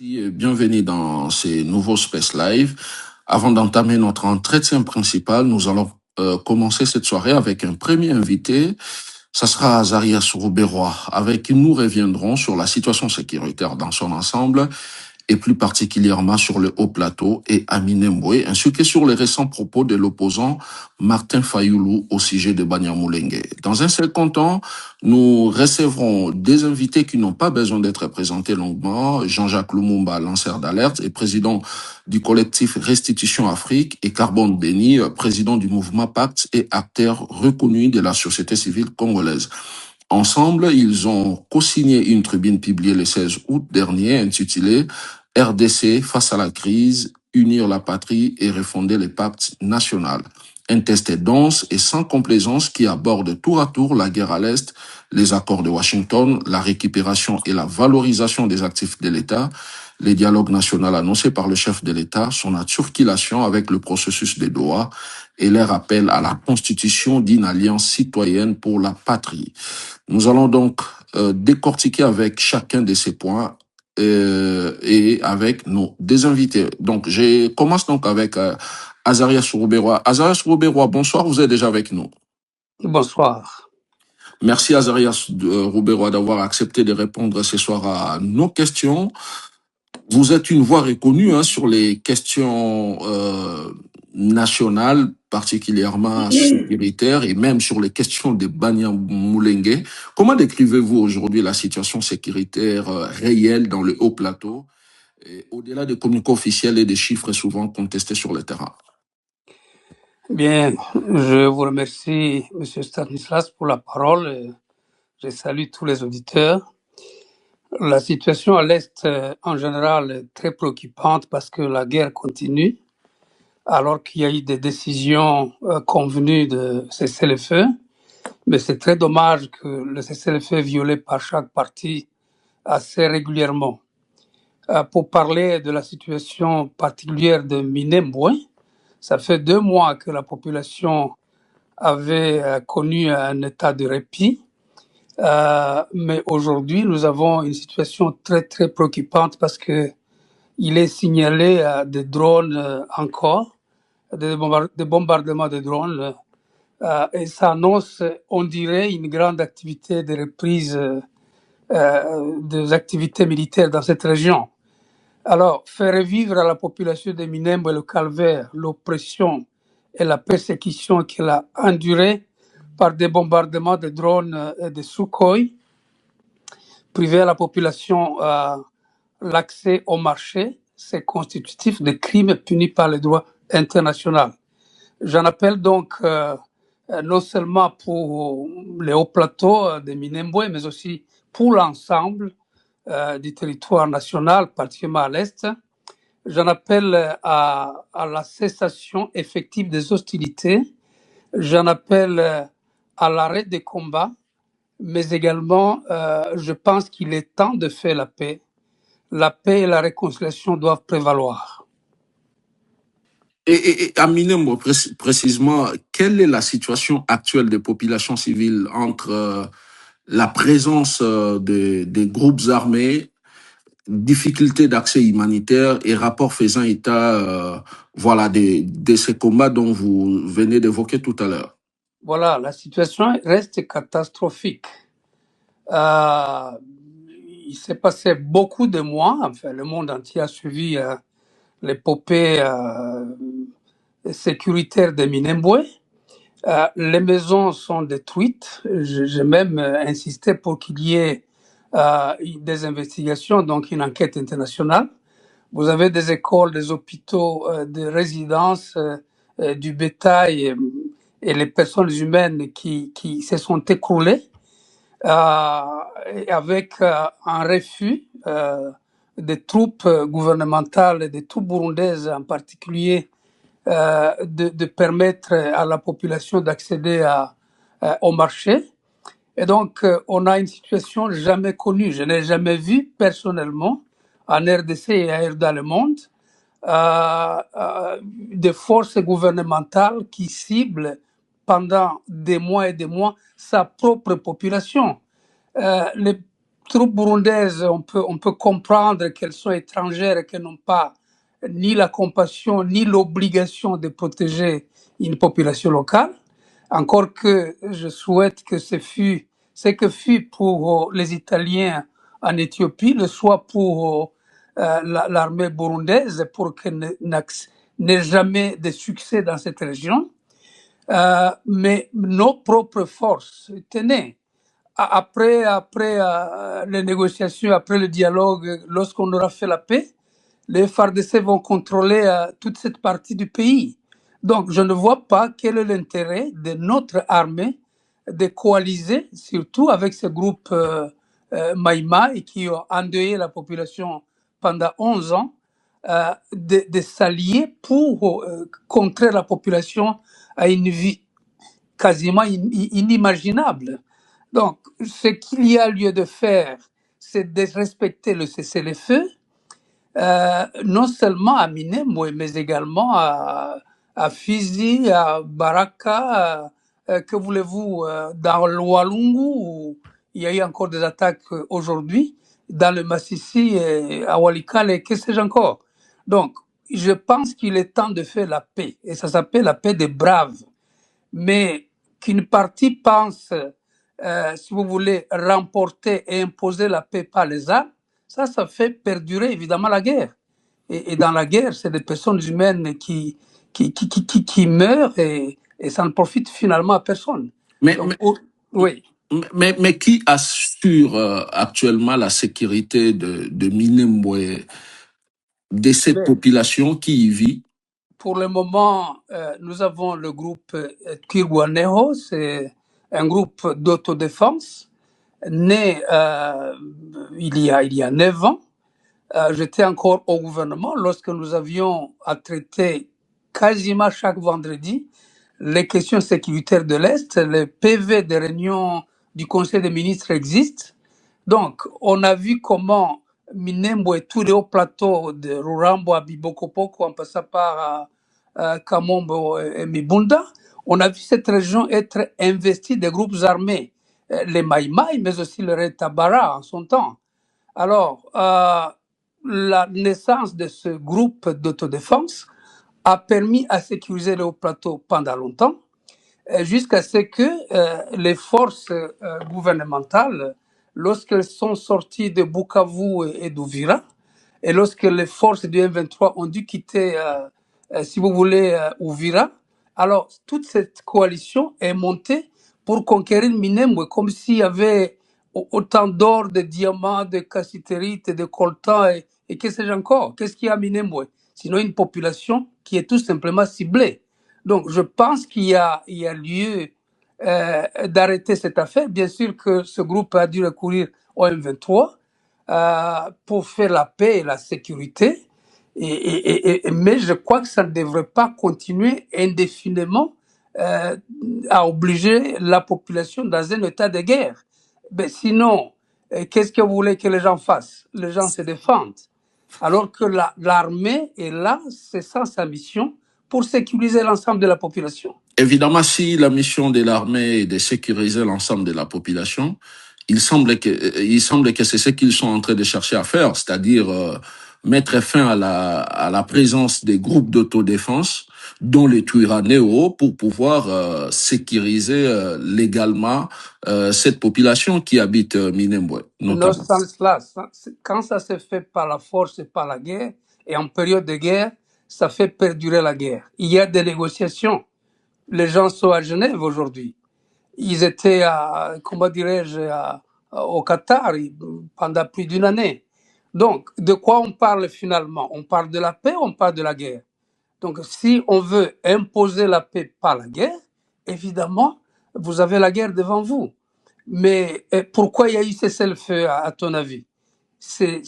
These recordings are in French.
Et bienvenue dans ces nouveaux Space Live. Avant d'entamer notre entretien principal, nous allons commencer cette soirée avec un premier invité. Ça sera Azarias Rouberois, avec qui nous reviendrons sur la situation sécuritaire dans son ensemble et plus particulièrement sur le haut plateau et Amine Mboué, ainsi que sur les récents propos de l'opposant Martin Fayoulou au sujet de Banyamulenge. Dans un second temps, nous recevrons des invités qui n'ont pas besoin d'être présentés longuement. Jean-Jacques Lumumba, lanceur d'alerte et président du collectif Restitution Afrique, et Carbone Béni, président du mouvement Pacte et acteur reconnu de la société civile congolaise. Ensemble, ils ont co-signé une tribune publiée le 16 août dernier intitulée RDC face à la crise, unir la patrie et refonder les pactes nationaux. Un texte dense et sans complaisance qui aborde tour à tour la guerre à l'Est, les accords de Washington, la récupération et la valorisation des actifs de l'État, les dialogues nationaux annoncés par le chef de l'État, son articulation avec le processus de Doha et leur appel à la constitution d'une alliance citoyenne pour la patrie. Nous allons donc décortiquer avec chacun de ces points et avec nos deux invités. Donc, je commence donc avec Azarias Rouberois. Azarias Rouberois, bonsoir, vous êtes déjà avec nous. Bonsoir. Merci Azarias Rouberois d'avoir accepté de répondre ce soir à nos questions. Vous êtes une voix reconnue sur les questions nationales, particulièrement sécuritaires, et même sur les questions de Banyamulenge. Comment décrivez-vous aujourd'hui la situation sécuritaire réelle dans le haut plateau, au-delà des communiqués officiels et des chiffres souvent contestés sur le terrain? Bien, je vous remercie, M. Stanislas, pour la parole. Et je salue tous les auditeurs. La situation à l'Est, en général, est très préoccupante parce que la guerre continue, alors qu'il y a eu des décisions convenues de cesser le feu. Mais c'est très dommage que le cessez-le-feu est violé par chaque partie assez régulièrement. Pour parler de la situation particulière de Minembwe, ça fait 2 mois que la population avait connu un état de répit. Mais aujourd'hui, nous avons une situation très, très préoccupante parce que il est signalé des drones encore, des bombardements de drones, et ça annonce, on dirait, une grande activité de reprise des activités militaires dans cette région. Alors, faire revivre à la population de Minembwe le calvaire, l'oppression et la persécution qu'elle a endurée par des bombardements de drones et de Sukhoi, priver à la population l'accès au marché, c'est constitutif de crimes punis par le droit international. J'en appelle donc non seulement pour les hauts plateaux de Minembwe, mais aussi pour l'ensemble du territoire national, particulièrement à l'Est. J'en appelle à la cessation effective des hostilités. J'en appelle à l'arrêt des combats, mais également, je pense qu'il est temps de faire la paix. La paix et la réconciliation doivent prévaloir. Et à Minembwe, précisément, quelle est la situation actuelle des populations civiles entre la présence des groupes armés, difficultés d'accès humanitaire et rapports faisant état de ces combats dont vous venez d'évoquer tout à l'heure? Voilà, la situation reste catastrophique. Il s'est passé beaucoup de mois, enfin le monde entier a suivi l'épopée sécuritaire de Minembwe. Les maisons sont détruites. J'ai même insisté pour qu'il y ait des investigations, donc une enquête internationale. Vous avez des écoles, des hôpitaux, des résidences, du bétail et les personnes humaines qui se sont écroulées avec un refus des troupes gouvernementales et des troupes burundaises en particulier de permettre à la population d'accéder au marché. Et donc, on a une situation jamais connue. Je n'ai jamais vu personnellement en RDC et ailleurs dans le monde des forces gouvernementales qui ciblent pendant des mois et des mois sa propre population. Les troupes burundaises, on peut comprendre qu'elles sont étrangères et qu'elles n'ont pas ni la compassion ni l'obligation de protéger une population locale. Encore que je souhaite que ce que fut pour les Italiens en Éthiopie le soit pour l'armée burundaise, pour qu'elle n'ait jamais de succès dans cette région. Mais nos propres forces, tenez, après les négociations, après le dialogue, lorsqu'on aura fait la paix, les FARDC vont contrôler toute cette partie du pays. Donc, je ne vois pas quel est l'intérêt de notre armée de coaliser, surtout avec ce groupe Maïmaï qui ont endeuillé la population pendant 11 ans, de s'allier pour contrer la population à une vie quasiment inimaginable. Donc, ce qu'il y a lieu de faire, c'est de respecter le cessez-le-feu, non seulement à Minembwe, mais également à Fizi, à Baraka, que voulez-vous, dans le Walungu, où il y a eu encore des attaques aujourd'hui, dans le Massissi, à Walikale, et que sais-je encore. Donc, je pense qu'il est temps de faire la paix, et ça s'appelle la paix des braves. Mais qu'une partie pense, si vous voulez, remporter et imposer la paix par les armes, ça fait perdurer évidemment la guerre. Et dans la guerre, c'est des personnes humaines qui meurent et ça ne profite finalement à personne. Mais, Donc, mais, oui. mais qui assure actuellement la sécurité de Minembwe, de cette population qui y vit? Pour le moment, nous avons le groupe Kirwaneho, c'est un groupe d'autodéfense né il y a 9 ans. J'étais encore au gouvernement lorsque nous avions à traiter quasiment chaque vendredi les questions sécuritaires de l'Est. Les PV des réunions du Conseil des ministres existent. Donc, on a vu comment Minembwe, tous les hauts plateaux de Rurambo à Bibokopoko, en passant par Kamombo et Mibunda, on a vu cette région être investie de groupes armés, les Maïmaï, mais aussi le Red Tabara en son temps. Alors, la naissance de ce groupe d'autodéfense a permis à sécuriser le haut plateau pendant longtemps, jusqu'à ce que les forces gouvernementales, lorsqu'elles sont sorties de Bukavu et d'Uvira, et lorsque les forces du M23 ont dû quitter, si vous voulez, Uvira, alors toute cette coalition est montée pour conquérir Minembwe, comme s'il y avait autant d'or, de diamants, de cassiteриtes, de coltan et que sais-je encore. Qu'est-ce qu'il y a à Minembwe? Sinon une population qui est tout simplement ciblée. Donc je pense qu'il y a lieu d'arrêter cette affaire. Bien sûr que ce groupe a dû recourir au M23 pour faire la paix et la sécurité, mais je crois que ça ne devrait pas continuer indéfiniment à obliger la population dans un état de guerre. Mais sinon, qu'est-ce que vous voulez que les gens fassent? Les gens se défendent. Alors que l'armée est là, c'est ça sa mission, pour sécuriser l'ensemble de la population. Évidemment, si la mission de l'armée est de sécuriser l'ensemble de la population, il semble que c'est ce qu'ils sont en train de chercher à faire, c'est-à-dire mettre fin à la présence des groupes d'autodéfense, dont les Twiraneho, pour pouvoir sécuriser légalement cette population qui habite Minembwe, Non, notamment. quand ça se fait par la force et par la guerre, et en période de guerre, ça fait perdurer la guerre. Il y a des négociations. Les gens sont à Genève aujourd'hui. Ils étaient, comment dirais-je, au Qatar pendant plus d'une année. Donc, de quoi on parle finalement? On parle de la paix ou on parle de la guerre? Donc, si on veut imposer la paix par la guerre, évidemment, vous avez la guerre devant vous. Mais pourquoi il y a eu cessez-le-feu, à ton avis? C'est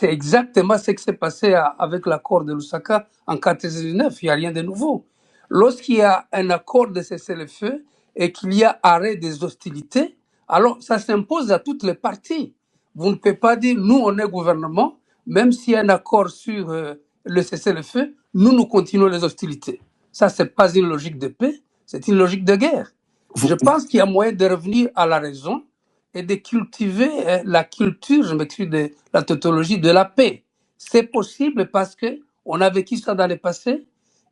exactement ce qui s'est passé avec l'accord de Lusaka en 1999. Il n'y a rien de nouveau. Lorsqu'il y a un accord de cessez-le-feu et qu'il y a arrêt des hostilités, alors ça s'impose à toutes les parties. Vous ne pouvez pas dire, nous, on est gouvernement, même s'il y a un accord sur le cessez-le-feu, nous continuons les hostilités. Ça, ce n'est pas une logique de paix, c'est une logique de guerre. Je pense qu'il y a moyen de revenir à la raison et de cultiver la culture, je m'excuse, de la tautologie de la paix. C'est possible parce qu'on a vécu ça dans le passé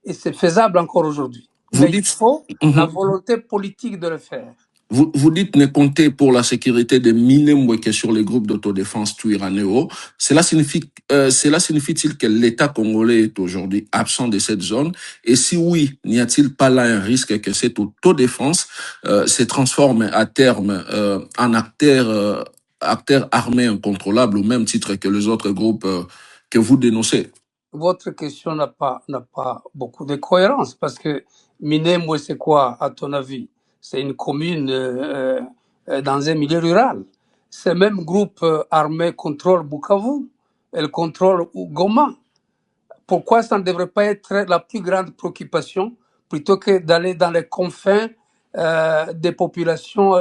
et c'est faisable encore aujourd'hui. Vous Mais il dites, faut la Mhm. volonté politique de le faire. Vous dites ne compter pour la sécurité des Minembwe sur les groupes d'autodéfense Twiranéo. Cela signifie-t-il que l'État congolais est aujourd'hui absent de cette zone? Et si oui, n'y a-t-il pas là un risque que cette autodéfense se transforme à terme en acteur armé incontrôlable au même titre que les autres groupes que vous dénoncez? Votre question n'a pas beaucoup de cohérence parce que Minembwe, c'est quoi, à ton avis? C'est une commune dans un milieu rural. Ce même groupe armé contrôle Bukavu, elle contrôle Goma. Pourquoi ça ne devrait pas être la plus grande préoccupation plutôt que d'aller dans les confins des populations,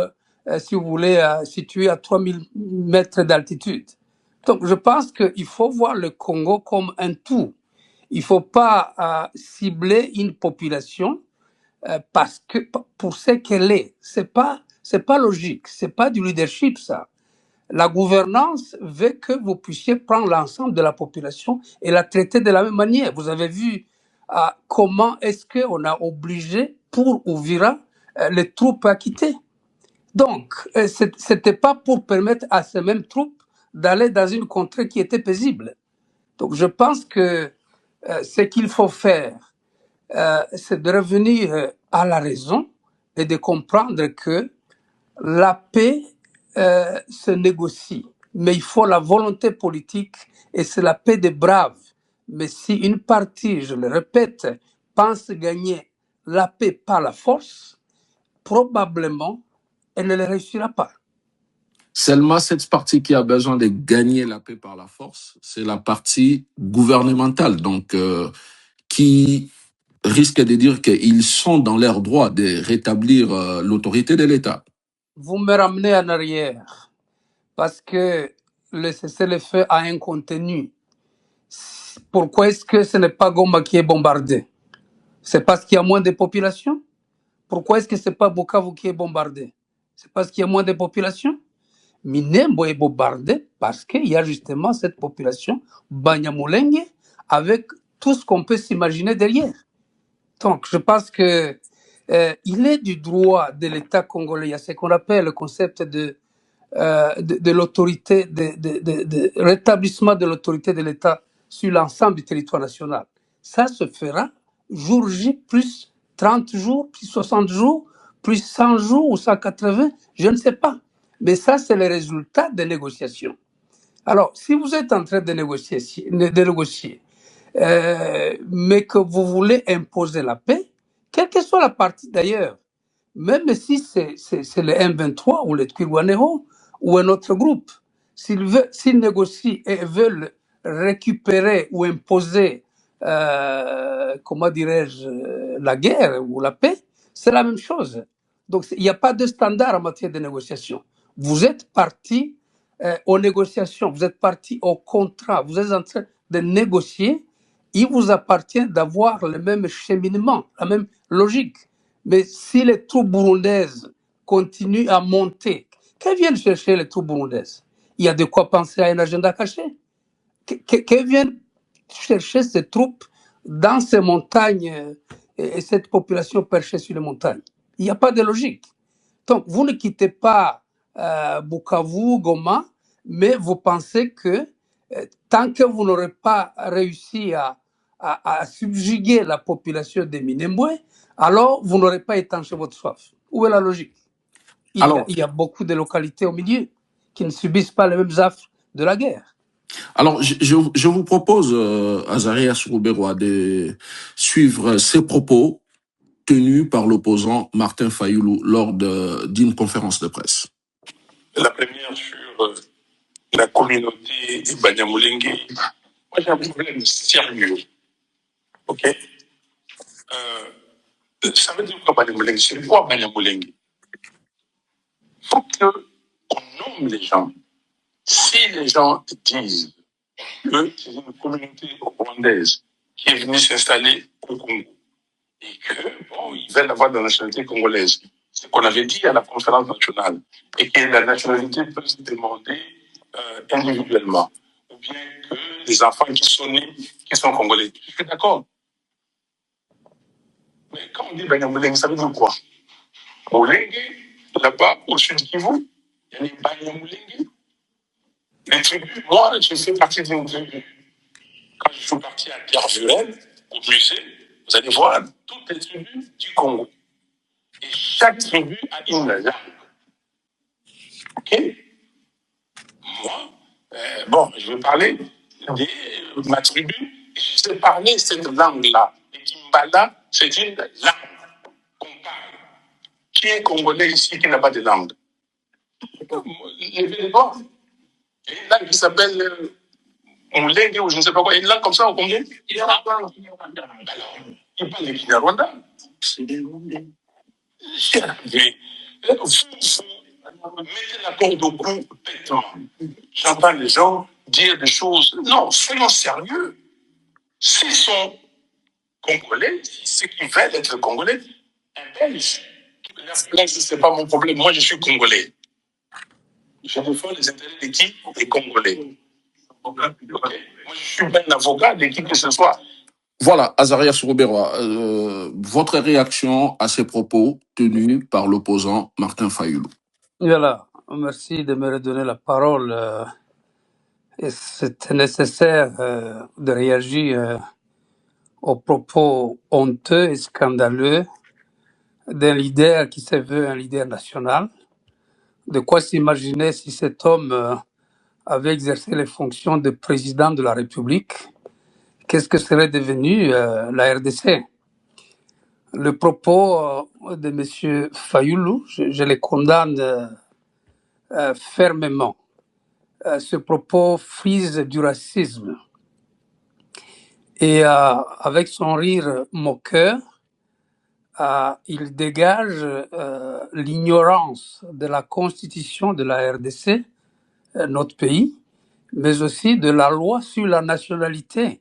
si vous voulez, situées à 3000 mètres d'altitude? Donc, je pense qu'il faut voir le Congo comme un tout. Il ne faut pas cibler une population parce que pour ce qu'elle est. C'est pas logique. C'est pas du leadership, ça. La gouvernance veut que vous puissiez prendre l'ensemble de la population et la traiter de la même manière. Vous avez vu comment est-ce qu'on a obligé pour Ouvira les troupes à quitter. Donc, c'était pas pour permettre à ces mêmes troupes d'aller dans une contrée qui était paisible. Donc, je pense que ce qu'il faut faire, c'est de revenir à la raison et de comprendre que la paix se négocie, mais il faut la volonté politique et c'est la paix des braves. Mais si une partie, je le répète, pense gagner la paix par la force, probablement, elle ne le réussira pas. Seulement cette partie qui a besoin de gagner la paix par la force, c'est la partie gouvernementale, donc qui risque de dire qu'ils sont dans leur droit de rétablir l'autorité de l'État. Vous me ramenez en arrière parce que le cessez-le-feu a un contenu. Pourquoi est-ce que ce n'est pas Goma qui est bombardé? C'est parce qu'il y a moins de population? Pourquoi est-ce que ce n'est pas Bukavu qui est bombardé? C'est parce qu'il y a moins de population? Minembwe est bombardé parce qu'il y a justement cette population Banyamulenge avec tout ce qu'on peut s'imaginer derrière. Donc, je pense que il est du droit de l'État congolais. Il y a ce qu'on appelle le concept de l'autorité, de rétablissement de l'autorité de l'État sur l'ensemble du territoire national. Ça se fera jour J plus 30 jours, plus 60 jours, plus 100 jours ou 180, je ne sais pas. Mais ça, c'est le résultat des négociations. Alors, si vous êtes en train de négocier, mais que vous voulez imposer la paix, quelle que soit la partie d'ailleurs, même si c'est le M23 ou le Twirwaneho ou un autre groupe, s'ils négocient et veulent récupérer ou imposer, comment dirais-je, la guerre ou la paix, c'est la même chose. Donc il n'y a pas de standard en matière de négociation. Vous êtes parti aux négociations, vous êtes parti au contrat, vous êtes en train de négocier, il vous appartient d'avoir le même cheminement, la même logique. Mais si les troupes burundaises continuent à monter, qu'elles viennent chercher les troupes burundaises? Il y a de quoi penser à un agenda caché. Qu'elles viennent chercher ces troupes dans ces montagnes et cette population perchée sur les montagnes? Il n'y a pas de logique. Donc, vous ne quittez pas Bukavu, Goma, mais vous pensez que tant que vous n'aurez pas réussi à subjuguer la population de Minembwe, alors vous n'aurez pas étanché votre soif. Où est la logique? Il y a beaucoup de localités au milieu qui ne subissent pas les mêmes affres de la guerre. Alors, je vous propose, Azarias Rouberois, de suivre ces propos tenus par l'opposant Martin Fayoulou lors d'une conférence de presse. La première sur la communauté Banyamulenge. Moi, j'ai un problème sérieux. OK? Ça veut dire quoi Banyamulenge? C'est quoi Banyamulenge? Il faut qu'on nomme les gens. Si les gens disent que c'est une communauté rwandaise qui est venue s'installer au Congo et que, bon, ils veulent avoir de la nationalité congolaise, ce qu'on avait dit à la conférence nationale, et que la nationalité peut se demander individuellement, ou bien que les enfants qui sont nés, qui sont congolais. Je suis d'accord. Mais quand on dit Banyamulenge, ça veut dire quoi? Mulenge, là-bas, au sud Kivu, il y a les Banyamulenge. Les tribus, moi, je fais partie d'une tribu. Quand je suis parti à Tervuren, au musée, vous allez voir toutes les tribus du Congo. Et chaque tribu a une langue. OK? Moi, bon, je vais parler de ma tribu. Je sais parler cette langue-là. Et Kimbala, c'est une langue qu'on parle. Qui est congolais ici qui n'a pas de langue? Levez les doigts. Il y a une langue qui s'appelle Mulenge ou je ne sais pas quoi. Une langue comme ça au Congo? Alors, il parle de Kinyarwanda. Vous mettez la corde au cou bêtement. J'entends les gens dire des choses. Non, soyons sérieux. S'ils sont congolais, ceux qui veulent être congolais, un Belge. Là, ce n'est pas mon problème. Moi, je suis congolais. Je défends les intérêts de qui? Des Congolais. Okay. Moi, je suis un avocat de qui que ce soit. Voilà, Azarias Rouberois, votre réaction à ces propos tenus par l'opposant Martin Fayoulou. Voilà, merci de me redonner la parole. Et c'était nécessaire de réagir aux propos honteux et scandaleux d'un leader qui se veut un leader national. De quoi s'imaginer si cet homme avait exercé les fonctions de président de la République, qu'est-ce que serait devenu la RDC? Le propos de M. Fayoulou, je les condamne fermement. Ce propos frise du racisme. Et avec son rire moqueur, il dégage l'ignorance de la constitution de la RDC, notre pays, mais aussi de la loi sur la nationalité.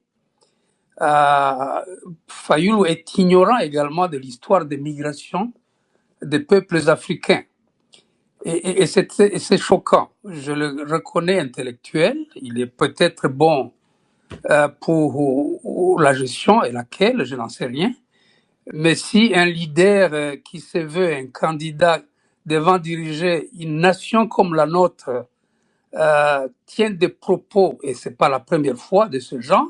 Fayoulou est ignorant également de l'histoire des migrations des peuples africains. Et c'est choquant. Je le reconnais intellectuel. Il est peut-être bon pour la gestion et laquelle, je n'en sais rien. Mais si un leader qui se veut un candidat devant diriger une nation comme la nôtre tient des propos, et c'est pas la première fois de ce genre,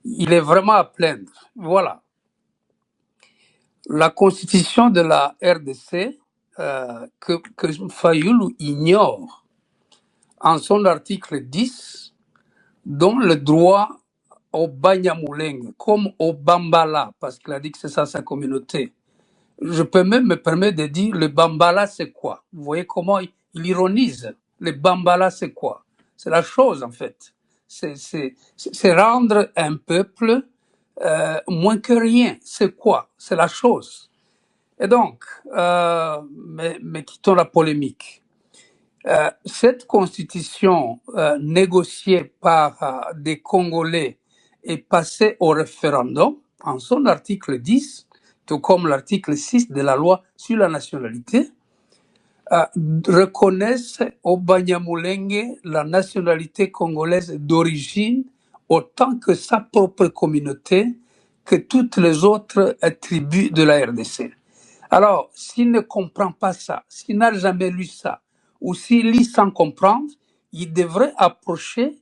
il est vraiment à plaindre. Voilà. La constitution de la RDC, que Fayoulou ignore, en son article 10, donne le droit au Banyamulenge, comme au Bambala, parce qu'il a dit que c'est ça sa communauté. Je peux même me permettre de dire, le Bambala, c'est quoi? Vous voyez comment il ironise. Le Bambala, c'est quoi? C'est la chose, en fait. C'est rendre un peuple moins que rien. C'est quoi? C'est la chose. Et donc, mais quittons la polémique. Cette constitution négociée par des Congolais est passée au référendum en son article 10, tout comme l'article 6 de la loi sur la nationalité, reconnaissent au Banyamulenge la nationalité congolaise d'origine autant que sa propre communauté, que toutes les autres tribus de la RDC. Alors, s'il ne comprend pas ça, s'il n'a jamais lu ça, ou s'il lit sans comprendre, il devrait approcher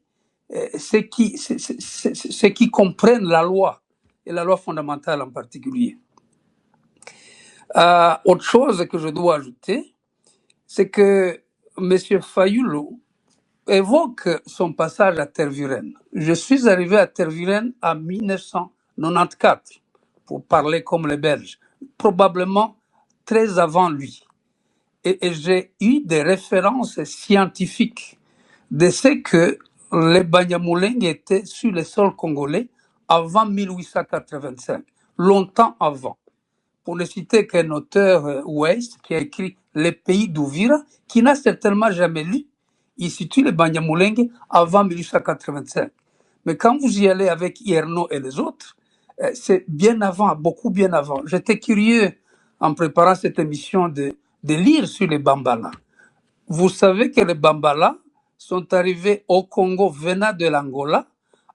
ceux qui comprennent la loi, et la loi fondamentale en particulier. Autre chose que je dois ajouter, c'est que M. Fayoulou évoque son passage à Tervuren. Je suis arrivé à Tervuren en 1994, pour parler comme les Belges, probablement très avant lui. Et j'ai eu des références scientifiques de ce que les Banyamulenge étaient sur le sol congolais avant 1885, longtemps avant. Pour ne citer qu'un auteur ouest qui a écrit Les pays d'Ouvira, qui n'a certainement jamais lu, il situe les Banyamulenge avant 1885. Mais quand vous y allez avec Hierno et les autres, c'est bien avant, beaucoup bien avant. J'étais curieux en préparant cette émission, de lire sur les Bambala. Vous savez que les Bambala sont arrivés au Congo venant de l'Angola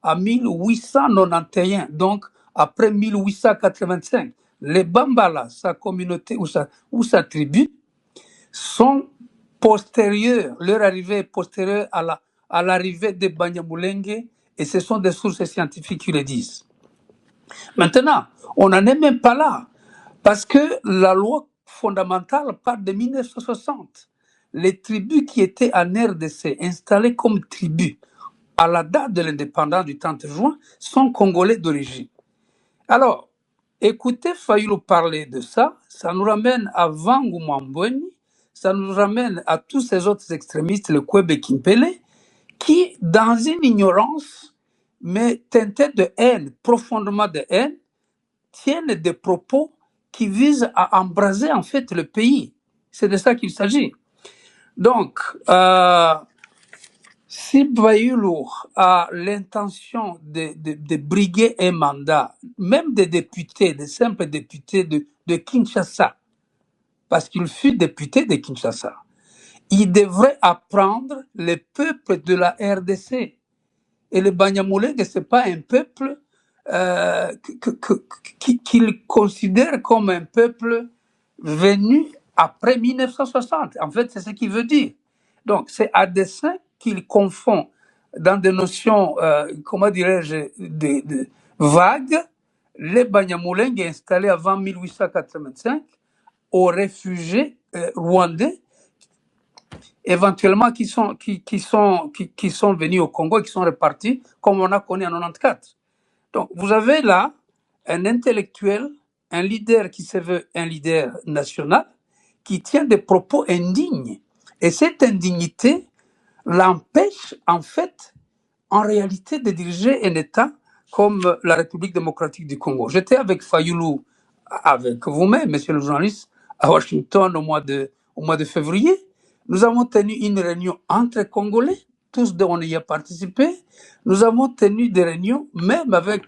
en 1891, donc après 1885. Les Bambala, sa communauté ou sa tribu, sont postérieurs, leur arrivée est postérieure à l'arrivée des Banyamulenge, et ce sont des sources scientifiques qui le disent. Maintenant, on n'en est même pas là, parce que la loi fondamentale parle de 1960. Les tribus qui étaient en RDC, installées comme tribus à la date de l'indépendance du 30 juin, sont congolais d'origine. Alors, écoutez Fayulu parler de ça, ça nous ramène à Vangu Mwambweni, ça nous ramène à tous ces autres extrémistes, le Kwebe Kimpele, qui, dans une ignorance, mais teintée de haine, profondément de haine, tiennent des propos qui visent à embraser en fait le pays. C'est de ça qu'il s'agit. Donc, si Fayulu a l'intention de briguer un mandat, même des députés, des simples députés de Kinshasa, parce qu'il fut député de Kinshasa, il devrait apprendre le peuple de la RDC. Et le Banyamulenge, ce n'est pas un peuple qu'il considère comme un peuple venu après 1960. En fait, c'est ce qu'il veut dire. Donc, c'est à dessein qu'il confond dans des notions, comment dirais-je, vagues, les Banyamulenge installés avant 1885 aux réfugiés rwandais, éventuellement qui sont venus au Congo et qui sont repartis, comme on a connu en 94. Donc, vous avez là un intellectuel, un leader qui se veut un leader national, qui tient des propos indignes. Et cette indignité l'empêche, en fait, en réalité, de diriger un État comme la République démocratique du Congo. J'étais avec Fayulu, avec vous-même, monsieur le journaliste, à Washington au mois de février. Nous avons tenu une réunion entre Congolais, tous deux on y a participé. Nous avons tenu des réunions, même avec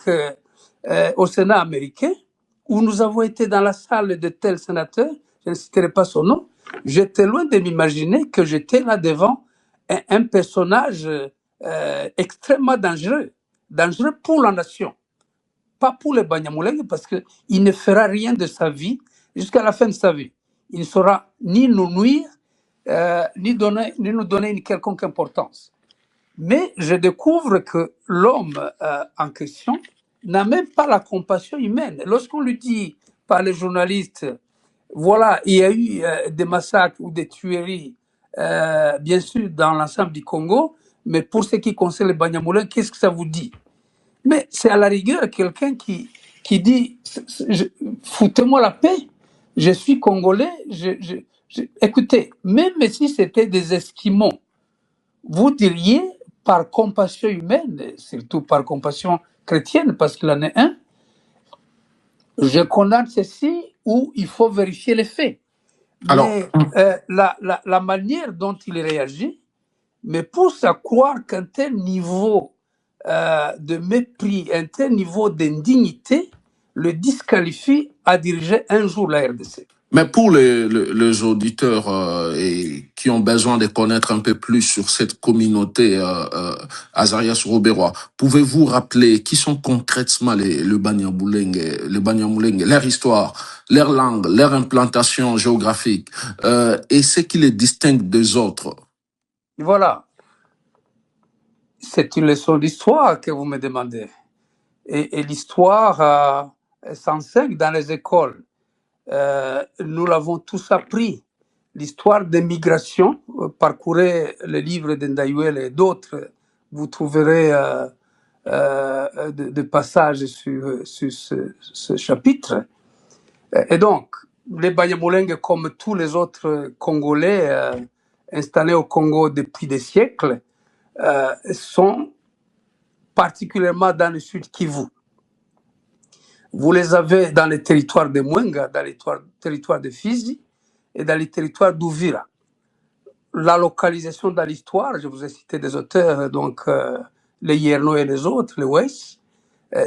au Sénat américain, où nous avons été dans la salle de tel sénateur, je ne citerai pas son nom. J'étais loin de m'imaginer que j'étais là devant un personnage extrêmement dangereux pour la nation, pas pour les Banyamulenge, parce qu'il ne fera rien de sa vie jusqu'à la fin de sa vie. Il ne saura ni nous nuire, ni nous donner une quelconque importance. Mais je découvre que l'homme en question n'a même pas la compassion humaine. Lorsqu'on lui dit par les journalistes, voilà, il y a eu des massacres ou des tueries, bien sûr, dans l'ensemble du Congo, mais pour ce qui concerne les Banyamulenge, qu'est-ce que ça vous dit? Mais c'est à la rigueur quelqu'un qui dit foutez-moi la paix, je suis congolais. Écoutez, même si c'était des Esquimaux, vous diriez par compassion humaine, surtout par compassion chrétienne, parce qu'il en est un, je condamne ceci ou il faut vérifier les faits. Alors, mais la manière dont il réagit me pousse à croire qu'un tel niveau de mépris, un tel niveau d'indignité le disqualifie à diriger un jour la RDC. Mais pour les auditeurs qui ont besoin de connaître un peu plus sur cette communauté Azarias-Robérois, pouvez-vous rappeler qui sont concrètement les Banyamulenge, leur histoire, leur langue, leur implantation géographique et ce qui les distingue des autres? Voilà. C'est une leçon d'histoire que vous me demandez. Et l'histoire s'enseigne dans les écoles. Nous l'avons tous appris. L'histoire des migrations, parcourez le livre d'Ndayuel et d'autres, vous trouverez des passages sur ce chapitre. Et donc, les Banyamulenge, comme tous les autres Congolais installés au Congo depuis des siècles, sont particulièrement dans le sud Kivu. Vous les avez dans les territoires de Mwenga, dans les territoires de Fizi et dans les territoires d'Uvira. La localisation dans l'histoire, je vous ai cité des auteurs, donc les Yerno et les autres, les Weiss,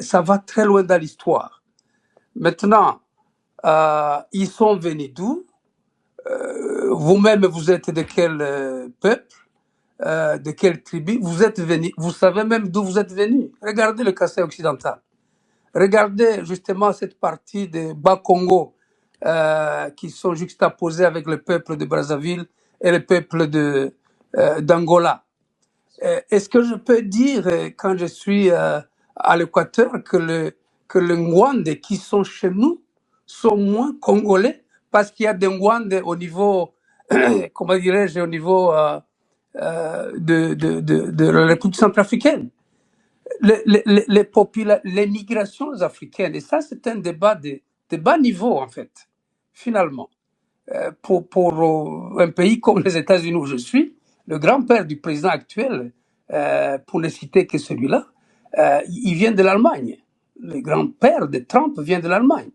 ça va très loin dans l'histoire. Maintenant, Ils sont venus d'où? Vous-même, vous êtes de quel peuple? De quelle tribu? Vous êtes venus? Vous savez même d'où vous êtes venus? Regardez le Kasaï occidental. Regardez justement cette partie de Bas-Congo qui sont juxtaposés avec le peuple de Brazzaville et le peuple d'Angola. Est-ce que je peux dire, quand je suis à l'Équateur, que les Ngwandais qui sont chez nous sont moins congolais parce qu'il y a des Ngwandais au niveau, comment dirais-je, au niveau de la République centrafricaine? Les migrations africaines, et ça c'est un débat de bas niveau en fait, finalement. Pour un pays comme les États-Unis où je suis, le grand-père du président actuel, pour ne citer que celui-là, il vient de l'Allemagne. Le grand-père de Trump vient de l'Allemagne.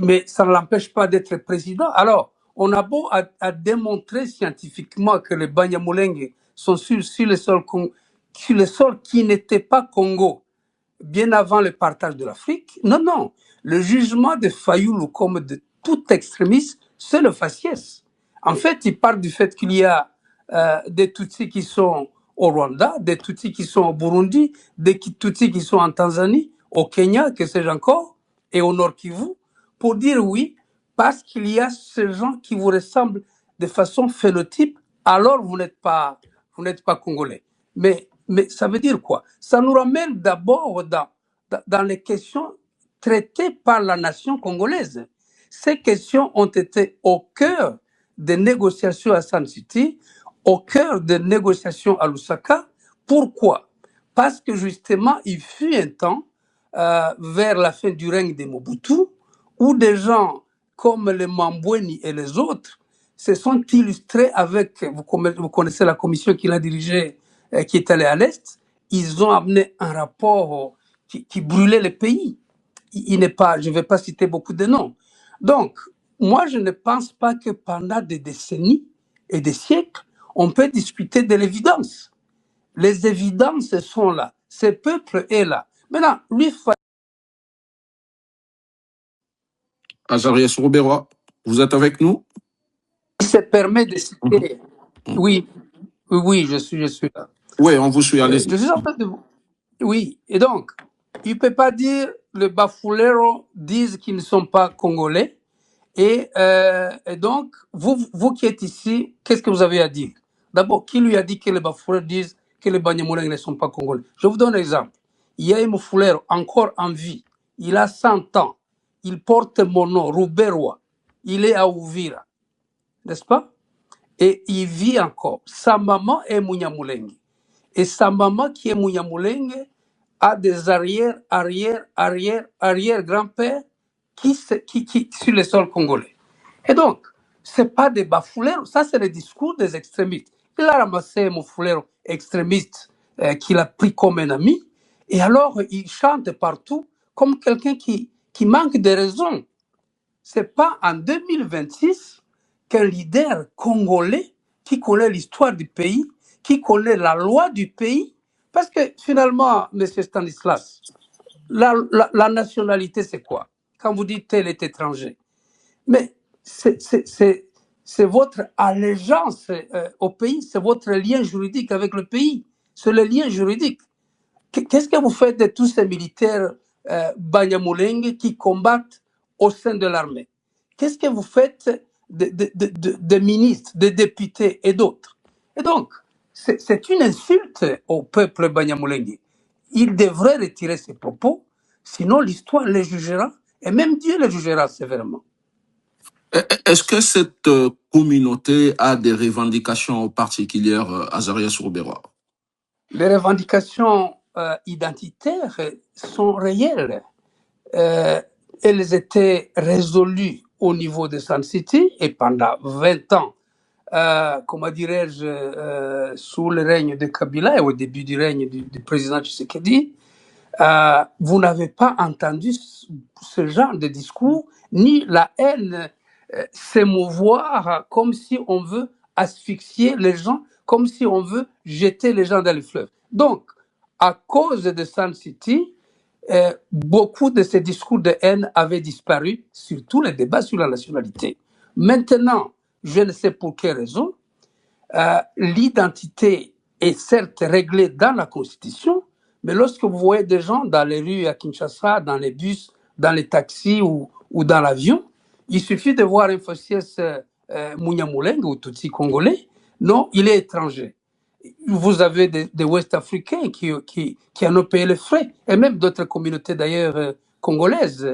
Mais ça ne l'empêche pas d'être président. Alors, on a beau à démontrer scientifiquement que les Banyamulenge sont sur le sol qui n'était pas Congo, bien avant le partage de l'Afrique. Non. Le jugement de Fayoulou comme de tout extrémiste, c'est le faciès. En fait, il parle du fait qu'il y a des Tutsis qui sont au Rwanda, des Tutsis qui sont au Burundi, des Tutsis qui sont en Tanzanie, au Kenya, que sais-je encore, et au Nord Kivu, pour dire oui, parce qu'il y a ces gens qui vous ressemblent de façon phénotype, alors vous n'êtes pas congolais. Mais ça veut dire quoi? Ça nous ramène d'abord dans les questions traitées par la nation congolaise. Ces questions ont été au cœur des négociations à Sun City, au cœur des négociations à Lusaka. Pourquoi? Parce que justement, il fut un temps, vers la fin du règne de Mobutu, où des gens comme les Mambweni et les autres se sont illustrés avec, vous connaissez la commission qu'il a dirigée, qui est allée à l'Est, ils ont amené un rapport qui brûlait le pays. Je ne vais pas citer beaucoup de noms. Donc, moi, je ne pense pas que pendant des décennies et des siècles, on peut discuter de l'évidence. Les évidences sont là. Ce peuple est là. Maintenant, lui, Azarias Rouberois, vous êtes avec nous? il se permet de citer. Oui, je suis là. Oui, on vous suit, allez-y. Je suis en train de vous. Oui, et donc, il ne peut pas dire, les Bafouleros disent qu'ils ne sont pas congolais. Et donc, vous qui êtes ici, qu'est-ce que vous avez à dire? D'abord, qui lui a dit que les Bafouleros disent que les Banyamulenge ne sont pas congolais? Je vous donne un exemple. Il y a un Mufulero encore en vie. Il a 100 ans. Il porte mon nom, Rouberois. Il est à Ouvira. N'est-ce pas? Et il vit encore. Sa maman est Munyamulenge. Et sa maman qui est Munyamulenge a des arrière-grands-pères qui sur le sol congolais. Et donc, ce n'est pas des bafouleros, ça c'est le discours des extrémistes. Il a ramassé un foulero extrémiste qu'il a pris comme un ami, et alors il chante partout comme quelqu'un qui manque de raison. Ce n'est pas en 2026 qu'un leader congolais qui connaît l'histoire du pays, qui connaît la loi du pays, parce que finalement, M. Stanislas, la nationalité, c'est quoi? Quand vous dites tel est étranger. Mais c'est votre allégeance au pays, c'est votre lien juridique avec le pays. C'est le lien juridique. Qu'est-ce que vous faites de tous ces militaires Banyamulenge qui combattent au sein de l'armée? Qu'est-ce que vous faites de ministres, de députés et d'autres? Et donc, c'est une insulte au peuple Banyamulenge. Il devrait retirer ses propos, sinon l'histoire les jugera, et même Dieu les jugera sévèrement. Est-ce que cette communauté a des revendications particulières, Azarias Rouberois? Les revendications identitaires sont réelles. Elles étaient résolues au niveau de Sun City et pendant 20 ans, comment dirais-je, sous le règne de Kabila et au début du règne du président Tshisekedi, vous n'avez pas entendu ce genre de discours, ni la haine s'émouvoir comme si on veut asphyxier les gens, comme si on veut jeter les gens dans le fleuve. Donc, à cause de Sun City, beaucoup de ces discours de haine avaient disparu, surtout les débats sur la nationalité. Maintenant, je ne sais pour quelle raison, l'identité est certes réglée dans la Constitution, mais lorsque vous voyez des gens dans les rues à Kinshasa, dans les bus, dans les taxis ou dans l'avion, il suffit de voir un faciès Munyamulenge ou Tutsi congolais. Non, il est étranger. Vous avez des Ouest-Africains qui en ont payé les frais, et même d'autres communautés d'ailleurs congolaises,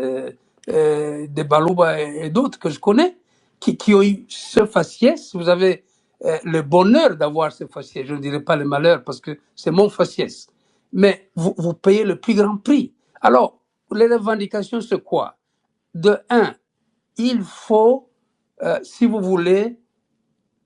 des Balouba et d'autres que je connais, qui ont eu ce faciès. Vous avez le bonheur d'avoir ce faciès, je ne dirais pas le malheur parce que c'est mon faciès, mais vous payez le plus grand prix. Alors, les revendications, c'est quoi? De un, il faut, si vous voulez,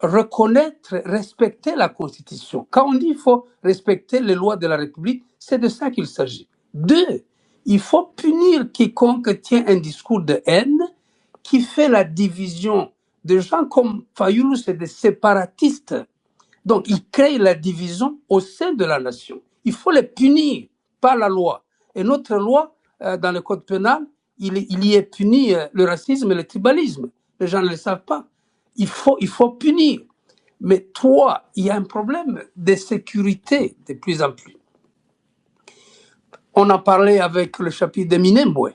reconnaître, respecter la Constitution. Quand on dit qu'il faut respecter les lois de la République, c'est de ça qu'il s'agit. Deux, il faut punir quiconque tient un discours de haine qui fait la division. Des gens comme Fayoulou, c'est des séparatistes. Donc, ils créent la division au sein de la nation. Il faut les punir par la loi. Et notre loi, dans le code pénal, il y est puni le racisme et le tribalisme. Les gens ne le savent pas. Il faut punir. Mais toi, il y a un problème de sécurité de plus en plus. On a parlé avec le chapitre de Minembwe.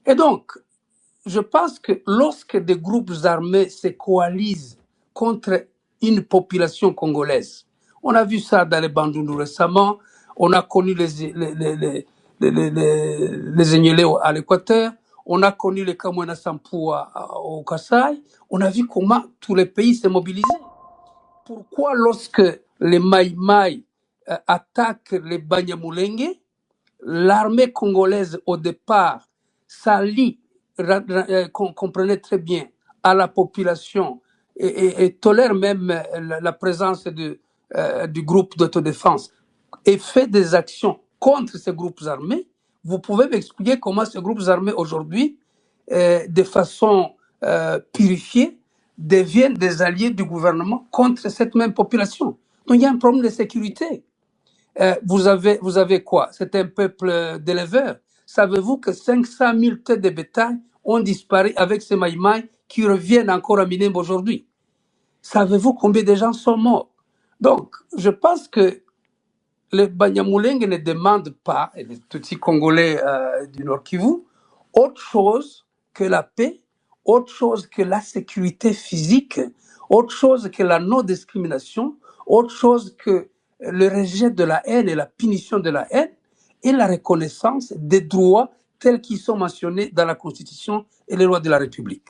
Et donc, je pense que lorsque des groupes armés se coalisent contre une population congolaise, on a vu ça dans les Bandundu récemment, on a connu les Enyele à l'Équateur, on a connu les Kamwena Sampou au Kasaï, on a vu comment tous les pays s'est mobilisés. Pourquoi lorsque les Maï-Maï attaquent les Banyamulenge, l'armée congolaise au départ s'allie, comprenait très bien, à la population et tolère même la présence du groupe d'autodéfense et fait des actions contre ces groupes armés? Vous pouvez m'expliquer comment ces groupes armés aujourd'hui, de façon purifiée, deviennent des alliés du gouvernement contre cette même population? Donc il y a un problème de sécurité. Vous avez quoi? C'est un peuple d'éleveurs. Savez-vous que 500 000 têtes de bétail ont disparu avec ces maïmaïs qui reviennent encore à Minembwe aujourd'hui? Savez-vous combien de gens sont morts? Donc, je pense que les Banyamulenge ne demandent pas, et les Tutsis congolais du Nord Kivu, autre chose que la paix, autre chose que la sécurité physique, autre chose que la non-discrimination, autre chose que le rejet de la haine et la punition de la haine et la reconnaissance des droits tels qu'ils sont mentionnés dans la Constitution et les lois de la République.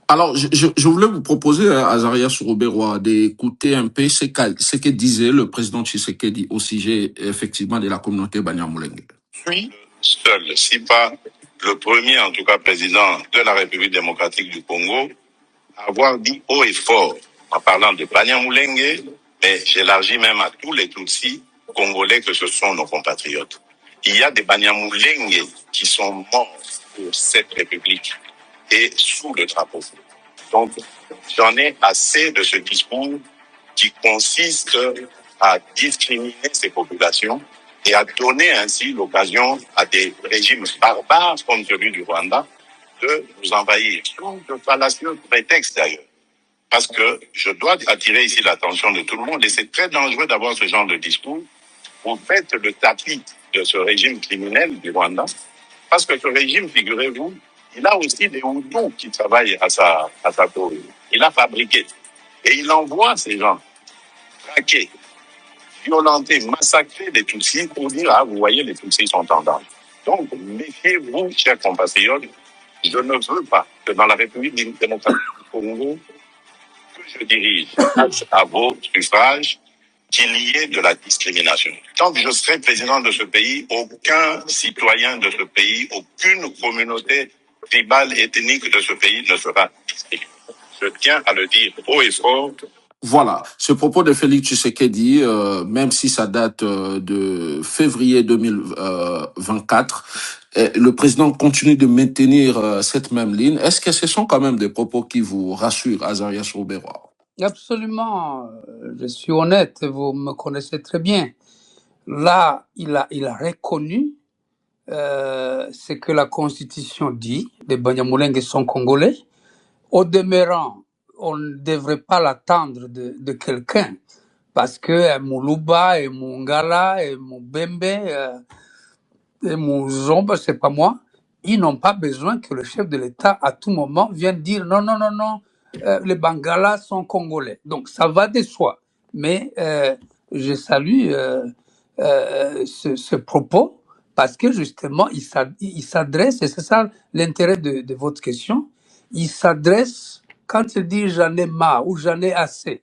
Alors, je voulais vous proposer, Azaria Souroberwa, d'écouter un peu ce que disait le président Tshisekedi au sujet, effectivement, de la communauté Banyamulenge. Puis, seul, si pas le premier, en tout cas, président de la République démocratique du Congo, à avoir dit haut et fort, en parlant de Banyamulenge, mais j'élargis même à tous les Tutsis congolais que ce sont nos compatriotes. Il y a des Banyamulenge qui sont morts pour cette République et sous le drapeau. Donc, j'en ai assez de ce discours qui consiste à discriminer ces populations et à donner ainsi l'occasion à des régimes barbares comme celui du Rwanda de nous envahir. Donc, de fallacieux prétexte d'ailleurs. Parce que je dois attirer ici l'attention de tout le monde et c'est très dangereux d'avoir ce genre de discours. Vous faites le tapis de ce régime criminel du Rwanda parce que ce régime, figurez-vous, il a aussi des Hutus qui travaillent à sa cause. Il a fabriqué. Et il envoie ces gens traquer, violenter, massacrer les Tutsis pour dire, ah, vous voyez, les Tutsis sont en danger. Donc, méfiez-vous, chers compatriotes, je ne veux pas que dans la République démocratique du Congo, que je dirige à vos suffrages, qu'il y ait de la discrimination. Tant que je serai président de ce pays, aucun citoyen de ce pays, aucune communauté tribale, ethnique de ce pays ne sera discriminé. Je tiens à le dire haut et fort. Voilà, ce propos de Félix Tshisekedi, même si ça date de février 2024, le président continue de maintenir cette même ligne. Est-ce que ce sont quand même des propos qui vous rassurent, Azaria Souroberwa? Absolument, je suis honnête, vous me connaissez très bien. Là, il a reconnu ce que la Constitution dit, les Banyamulenge sont congolais. Au demeurant, on ne devrait pas l'attendre de quelqu'un, parce que Moulouba et Mungala et Moubembe et Mouzomba, c'est pas moi, ils n'ont pas besoin que le chef de l'État, à tout moment, vienne dire non, non, non, non, les Bangalas sont congolais. Donc, ça va de soi. Mais je salue ce propos, parce que justement, il s'adresse, et c'est ça l'intérêt de votre question, il s'adresse, quand il dit j'en ai marre ou j'en ai assez,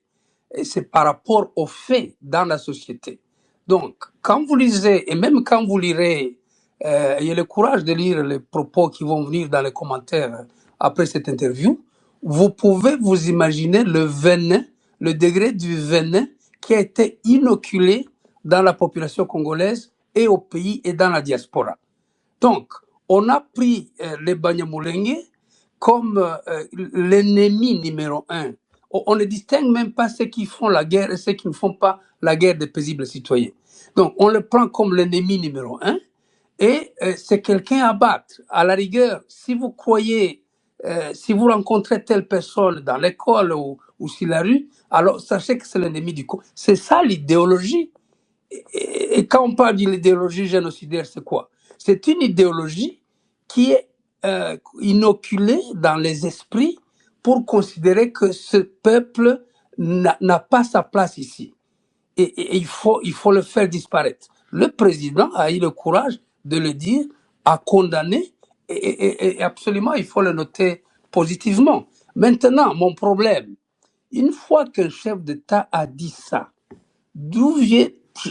et c'est par rapport aux faits dans la société. Donc, quand vous lisez, et même quand vous lirez, ayez le courage de lire les propos qui vont venir dans les commentaires après cette interview, vous pouvez vous imaginer le venin, le degré du venin qui a été inoculé dans la population congolaise et au pays et dans la diaspora. Donc, on a pris les Banyamulenge comme l'ennemi numéro un. On ne distingue même pas ceux qui font la guerre et ceux qui ne font pas la guerre des paisibles citoyens. Donc, on le prend comme l'ennemi numéro un et c'est quelqu'un à battre. À la rigueur, si vous croyez, si vous rencontrez telle personne dans l'école ou sur la rue, alors sachez que c'est l'ennemi du coup. C'est ça l'idéologie. Et quand on parle de l'idéologie génocidaire, c'est quoi? C'est une idéologie qui est inoculée dans les esprits pour considérer que ce peuple n'a pas sa place ici. Et il faut le faire disparaître. Le président a eu le courage de le dire, a condamné, et absolument, il faut le noter positivement. Maintenant, mon problème, une fois qu'un chef d'État a dit ça, d'où vient,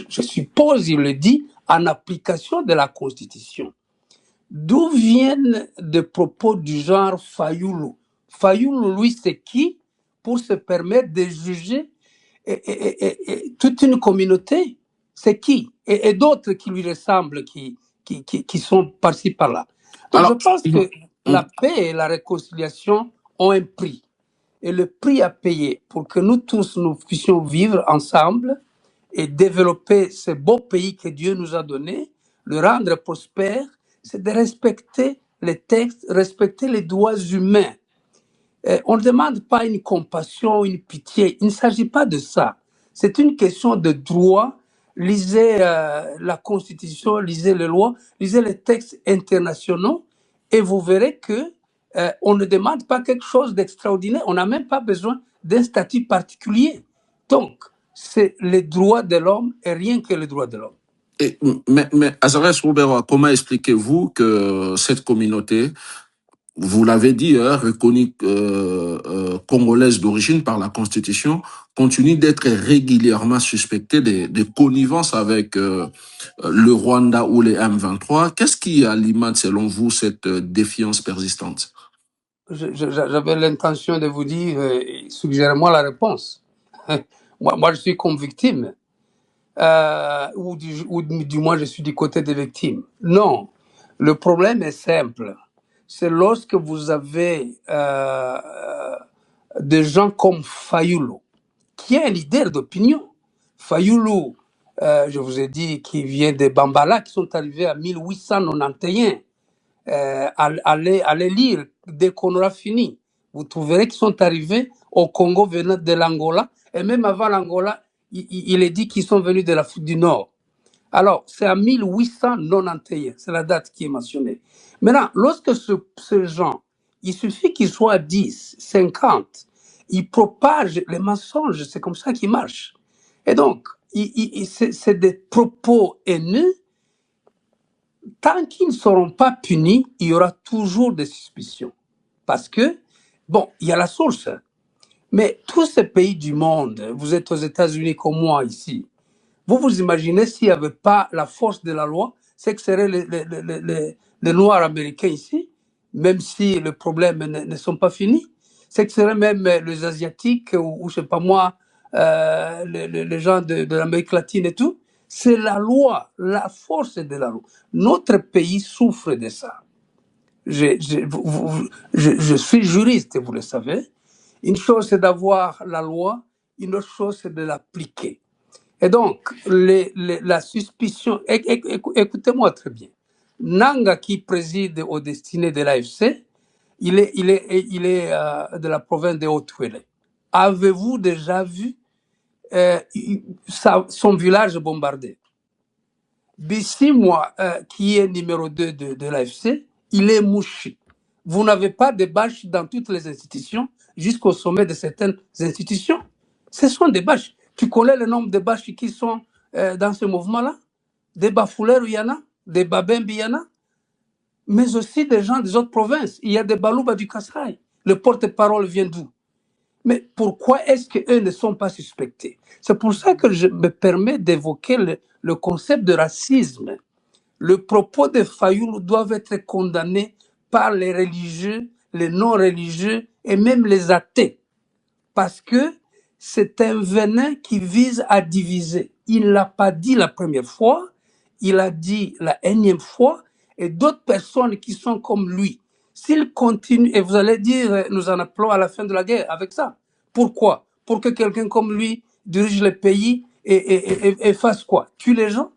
je suppose, il le dit, en application de la Constitution, d'où viennent des propos du genre Fayoulou? Fayoulou, lui, c'est qui pour se permettre de juger et toute une communauté? C'est qui? Et d'autres qui lui ressemblent, qui sont par-ci, par-là. Donc, je pense que la paix et la réconciliation ont un prix. Et le prix à payer pour que nous tous, nous puissions vivre ensemble et développer ce beau pays que Dieu nous a donné, le rendre prospère, c'est de respecter les textes, respecter les droits humains. On ne demande pas une compassion, une pitié. Il ne s'agit pas de ça. C'est une question de droit. Lisez la Constitution, lisez les lois, lisez les textes internationaux et vous verrez que on ne demande pas quelque chose d'extraordinaire. On n'a même pas besoin d'un statut particulier. Donc, c'est les droits de l'homme et rien que les droits de l'homme. Mais Azarès Roubera, comment expliquez-vous que cette communauté, vous l'avez dit, reconnue congolaise d'origine par la Constitution, continue d'être régulièrement suspectée de connivence avec le Rwanda ou les M23? Qu'est-ce qui alimente, selon vous, cette défiance persistante? J'avais l'intention de vous dire, suggérez-moi la réponse. Moi, je suis comme victime. Ou du moins je suis du côté des victimes. Non, le problème est simple. C'est lorsque vous avez des gens comme Fayoulou, qui est un leader d'opinion. Fayoulou, je vous ai dit, qui vient des Bambala, qui sont arrivés à 1891. Allez lire dès qu'on aura fini. Vous trouverez qu'ils sont arrivés au Congo venant de l'Angola, et même avant l'Angola, il est dit qu'ils sont venus de l'Afrique du Nord. Alors, c'est en 1891, c'est la date qui est mentionnée. Maintenant, lorsque ces gens, il suffit qu'ils soient 10, 50, ils propagent les mensonges, c'est comme ça qu'ils marchent. Et donc, c'est des propos haineux. Tant qu'ils ne seront pas punis, il y aura toujours des suspicions. Parce que, bon, il y a la source. Mais tous ces pays du monde, vous êtes aux États-Unis comme moi ici, vous imaginez s'il n'y avait pas la force de la loi, c'est que seraient les Noirs américains ici, même si les problèmes ne sont pas finis, c'est que seraient même les Asiatiques ou je ne sais pas moi, les gens de l'Amérique latine et tout. C'est la loi, la force de la loi. Notre pays souffre de ça. Je suis juriste, vous le savez. Une chose, c'est d'avoir la loi, une autre chose, c'est de l'appliquer. Et donc, la suspicion, écoutez-moi très bien, Nanga qui préside aux destinées de l'AFC, il est de la province de Haut-Touélé. Avez-vous déjà vu son village bombardé? Bissimwa, qui est numéro 2 de l'AFC, il est mouché. Vous n'avez pas de bâches dans toutes les institutions, jusqu'au sommet de certaines institutions. Ce sont des bâches. Tu connais le nombre de bâches qui sont dans ce mouvement-là? Des Bafouleurs, il y en a, des Babembe, il y en a, mais aussi des gens des autres provinces. Il y a des Balouba du Kasraï. Le porte-parole vient d'où? Mais pourquoi est-ce qu'eux ne sont pas suspectés? C'est pour ça que je me permets d'évoquer le concept de racisme. Le propos de Fayoulou doivent être condamnés par les religieux, les non-religieux et même les athées. Parce que c'est un venin qui vise à diviser. Il ne l'a pas dit la première fois, il a dit la énième fois, et d'autres personnes qui sont comme lui. S'il continue, et vous allez dire, nous en appelons à la fin de la guerre avec ça. Pourquoi? Pour que quelqu'un comme lui dirige le pays et fasse quoi? Tue les gens?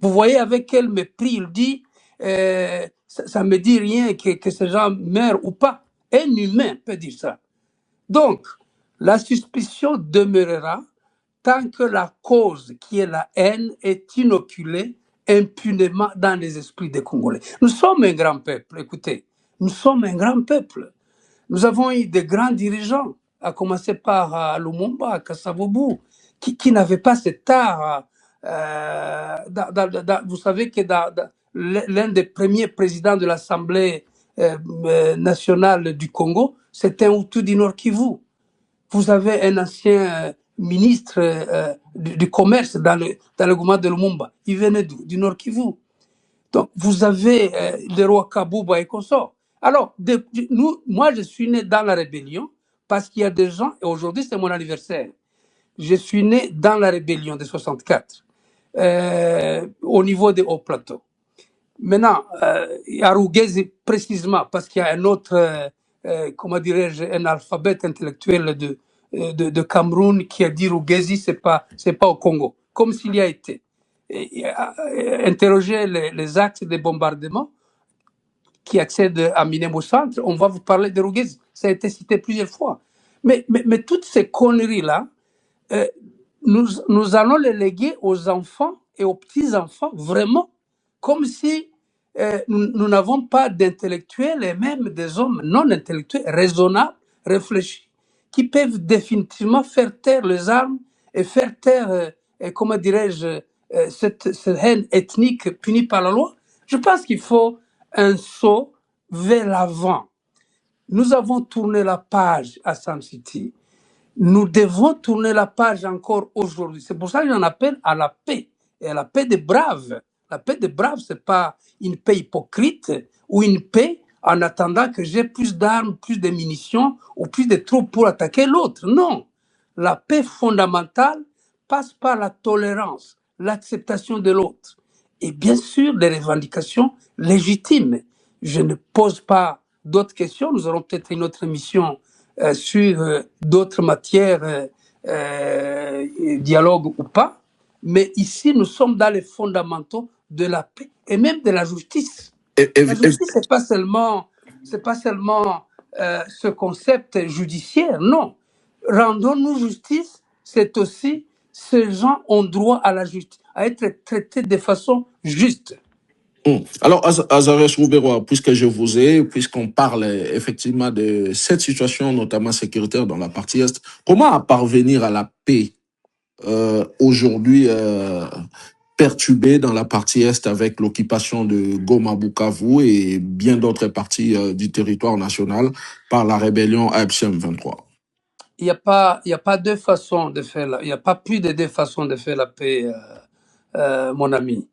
Vous voyez avec quel mépris il dit, ça ne me dit rien que ces gens meurent ou pas. Un humain peut dire ça. Donc, la suspicion demeurera tant que la cause qui est la haine est inoculée impunément dans les esprits des Congolais. Nous sommes un grand peuple, écoutez, nous sommes un grand peuple. Nous avons eu des grands dirigeants, à commencer par Lumumba, Kasavubu, qui n'avaient pas cet art. Vous savez que l'un des premiers présidents de l'Assemblée nationale du Congo, c'était un Hutu du Nord Kivu. Vous avez un ancien ministre du commerce dans le gouvernement de Lumumba. Il venait d'où? Du Nord Kivu. Donc, vous avez le roi Kabouba et consorts. Alors, moi, je suis né dans la rébellion parce qu'il y a des gens, et aujourd'hui, c'est mon anniversaire. Je suis né dans la rébellion de 64, au niveau des hauts plateaux. Maintenant, à Rugezi, précisément, parce qu'il y a un autre, comment dirais-je, un alphabet intellectuel de Cameroun qui a dit Rugezi, c'est pas au Congo, comme s'il y a été. Interroger les axes de bombardement qui accèdent à Minembwe Centre, on va vous parler de Rugezi. Ça a été cité plusieurs fois. Mais toutes ces conneries-là, nous allons les léguer aux enfants et aux petits-enfants, vraiment, comme si nous n'avons pas d'intellectuels et même des hommes non intellectuels, raisonnables, réfléchis, qui peuvent définitivement faire taire les armes et faire taire, comment dirais-je, cette haine ethnique punie par la loi. Je pense qu'il faut un saut vers l'avant. Nous avons tourné la page à Sam City. Nous devons tourner la page encore aujourd'hui. C'est pour ça que j'en appelle à la paix, et à la paix des braves. La paix des braves, ce n'est pas une paix hypocrite ou une paix en attendant que j'ai plus d'armes, plus de munitions ou plus de troupes pour attaquer l'autre. Non. La paix fondamentale passe par la tolérance, l'acceptation de l'autre. Et bien sûr, les revendications légitimes. Je ne pose pas d'autres questions. Nous aurons peut-être une autre émission sur d'autres matières, dialogue ou pas. Mais ici, nous sommes dans les fondamentaux de la paix et même de la justice. La justice, c'est pas seulement ce concept judiciaire, non. Rendons-nous justice, c'est aussi ces gens ont droit à la justice, à être traités de façon juste. Alors, Azarias Rouberois, puisque je vous ai, puisqu'on parle effectivement de cette situation, notamment sécuritaire dans la partie Est, comment parvenir à la paix aujourd'hui perturbée dans la partie Est avec l'occupation de Goma, Bukavu et bien d'autres parties du territoire national par la rébellion AFC M23? Il n'y a pas deux façons de faire il n'y a pas plus de deux façons de faire la paix, mon ami.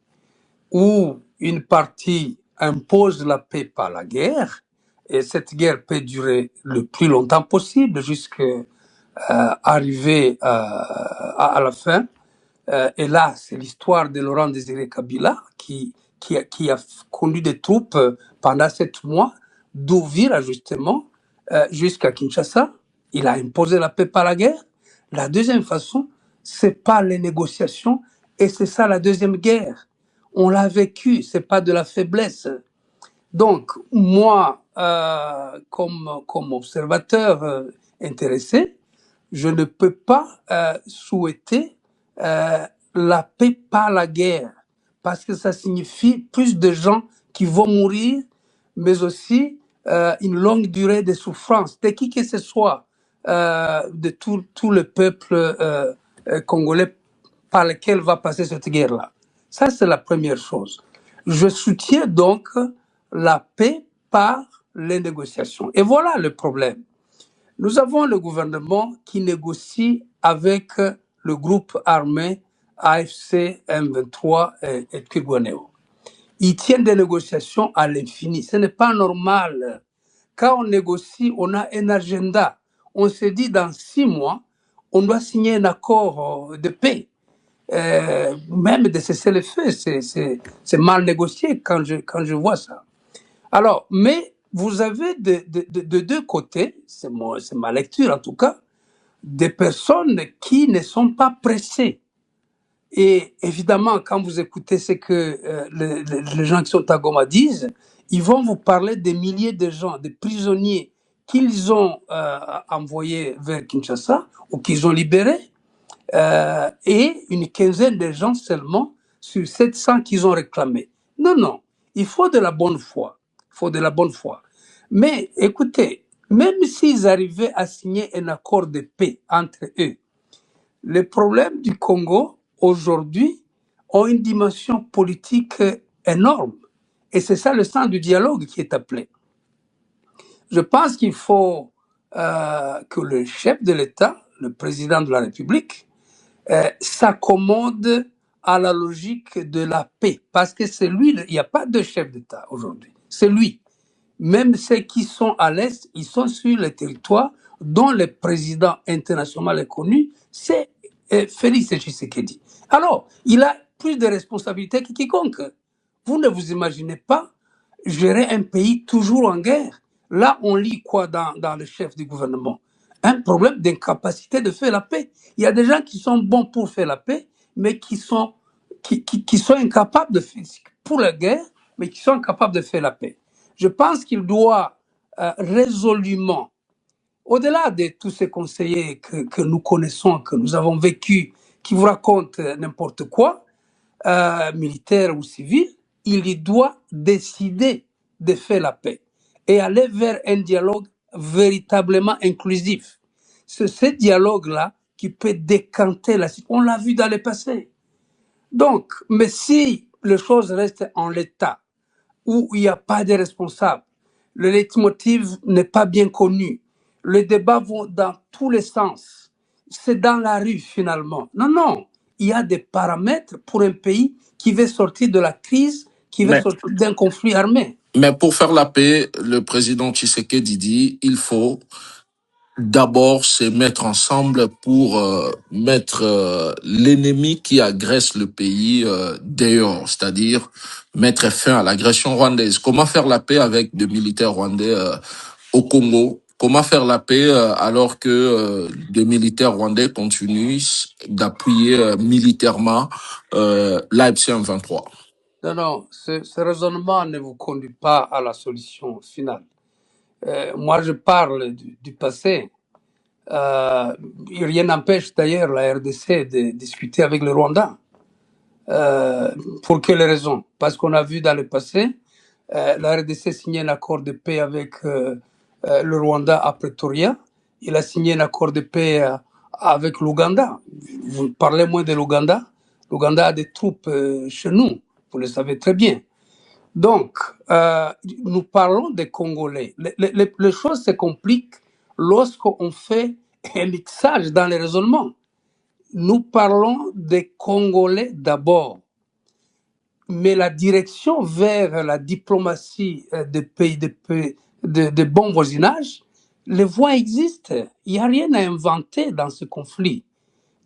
Où une partie impose la paix par la guerre, et cette guerre peut durer le plus longtemps possible jusqu'à arriver à la fin. Et là, c'est l'histoire de Laurent Désiré Kabila qui a conduit des troupes pendant 7 mois d'Ouvira justement jusqu'à Kinshasa. Il a imposé la paix par la guerre. La deuxième façon, c'est pas les négociations, et c'est ça la deuxième guerre. On l'a vécu, c'est pas de la faiblesse. Donc, moi, comme observateur intéressé, je ne peux pas souhaiter la paix par la guerre, parce que ça signifie plus de gens qui vont mourir, mais aussi une longue durée de souffrance, de qui que ce soit, de tout le peuple congolais par lequel va passer cette guerre-là. Ça, c'est la première chose. Je soutiens donc la paix par les négociations. Et voilà le problème. Nous avons le gouvernement qui négocie avec le groupe armé AFC M23 et Twirwaneho. Ils tiennent des négociations à l'infini. Ce n'est pas normal. Quand on négocie, on a un agenda. On se dit dans 6 mois, on doit signer un accord de paix. Même de cesser le feu, c'est mal négocié quand je vois ça. Alors, mais vous avez de deux côtés, c'est ma lecture en tout cas, des personnes qui ne sont pas pressées. Et évidemment, quand vous écoutez ce que les gens qui sont à Goma disent, ils vont vous parler des milliers de gens, des prisonniers qu'ils ont envoyés vers Kinshasa ou qu'ils ont libérés, et une quinzaine de gens seulement sur 700 qu'ils ont réclamés. Non, non, il faut de la bonne foi. Il faut de la bonne foi. Mais écoutez, même s'ils arrivaient à signer un accord de paix entre eux, les problèmes du Congo aujourd'hui ont une dimension politique énorme. Et c'est ça le sens du dialogue qui est appelé. Je pense qu'il faut que le chef de l'État, le président de la République, s'accommode à la logique de la paix. Parce que c'est lui, il n'y a pas de chef d'État aujourd'hui. C'est lui. Même ceux qui sont à l'Est, ils sont sur le territoire dont le président international est connu, c'est Félix Tshisekedi. Alors, il a plus de responsabilités que quiconque. Vous ne vous imaginez pas gérer un pays toujours en guerre. Là, on lit quoi dans le chef du gouvernement? Un problème d'incapacité de faire la paix. Il y a des gens qui sont bons pour faire la paix, mais qui sont incapables de faire pour la guerre, mais qui sont incapables de faire la paix. Je pense qu'il doit résolument, au-delà de tous ces conseillers que nous connaissons, que nous avons vécu, qui vous racontent n'importe quoi, militaire ou civil, il doit décider de faire la paix et aller vers un dialogue véritablement inclusif. C'est ce dialogue-là qui peut décanter la situation. On l'a vu dans le passé. Donc, mais si les choses restent en l'état, où il n'y a pas de responsable, le leitmotiv n'est pas bien connu, les débats vont dans tous les sens, c'est dans la rue finalement. Non, non, il y a des paramètres pour un pays qui veut sortir de la crise, qui veut sortir d'un conflit armé. Mais pour faire la paix, le président Tshisekedi dit il faut d'abord se mettre ensemble pour mettre l'ennemi qui agresse le pays dehors, c'est-à-dire mettre fin à l'agression rwandaise. Comment faire la paix avec des militaires rwandais au Congo? Comment faire la paix alors que des militaires rwandais continuent d'appuyer militairement l'AFC M23? Non, non, ce raisonnement ne vous conduit pas à la solution finale. Moi, je parle du passé. Rien n'empêche d'ailleurs la RDC de discuter avec le Rwanda. Pour quelles raisons? Parce qu'on a vu dans le passé, la RDC signé un accord de paix avec le Rwanda à Pretoria. Il a signé un accord de paix avec l'Ouganda. Vous parlez moins de l'Ouganda. L'Ouganda a des troupes chez nous, vous le savez très bien. Donc, nous parlons des Congolais. Les choses se compliquent lorsqu'on fait un mixage dans les raisonnements. Nous parlons des Congolais d'abord. Mais la direction vers la diplomatie des pays de bon voisinage, les voies existent. Il n'y a rien à inventer dans ce conflit.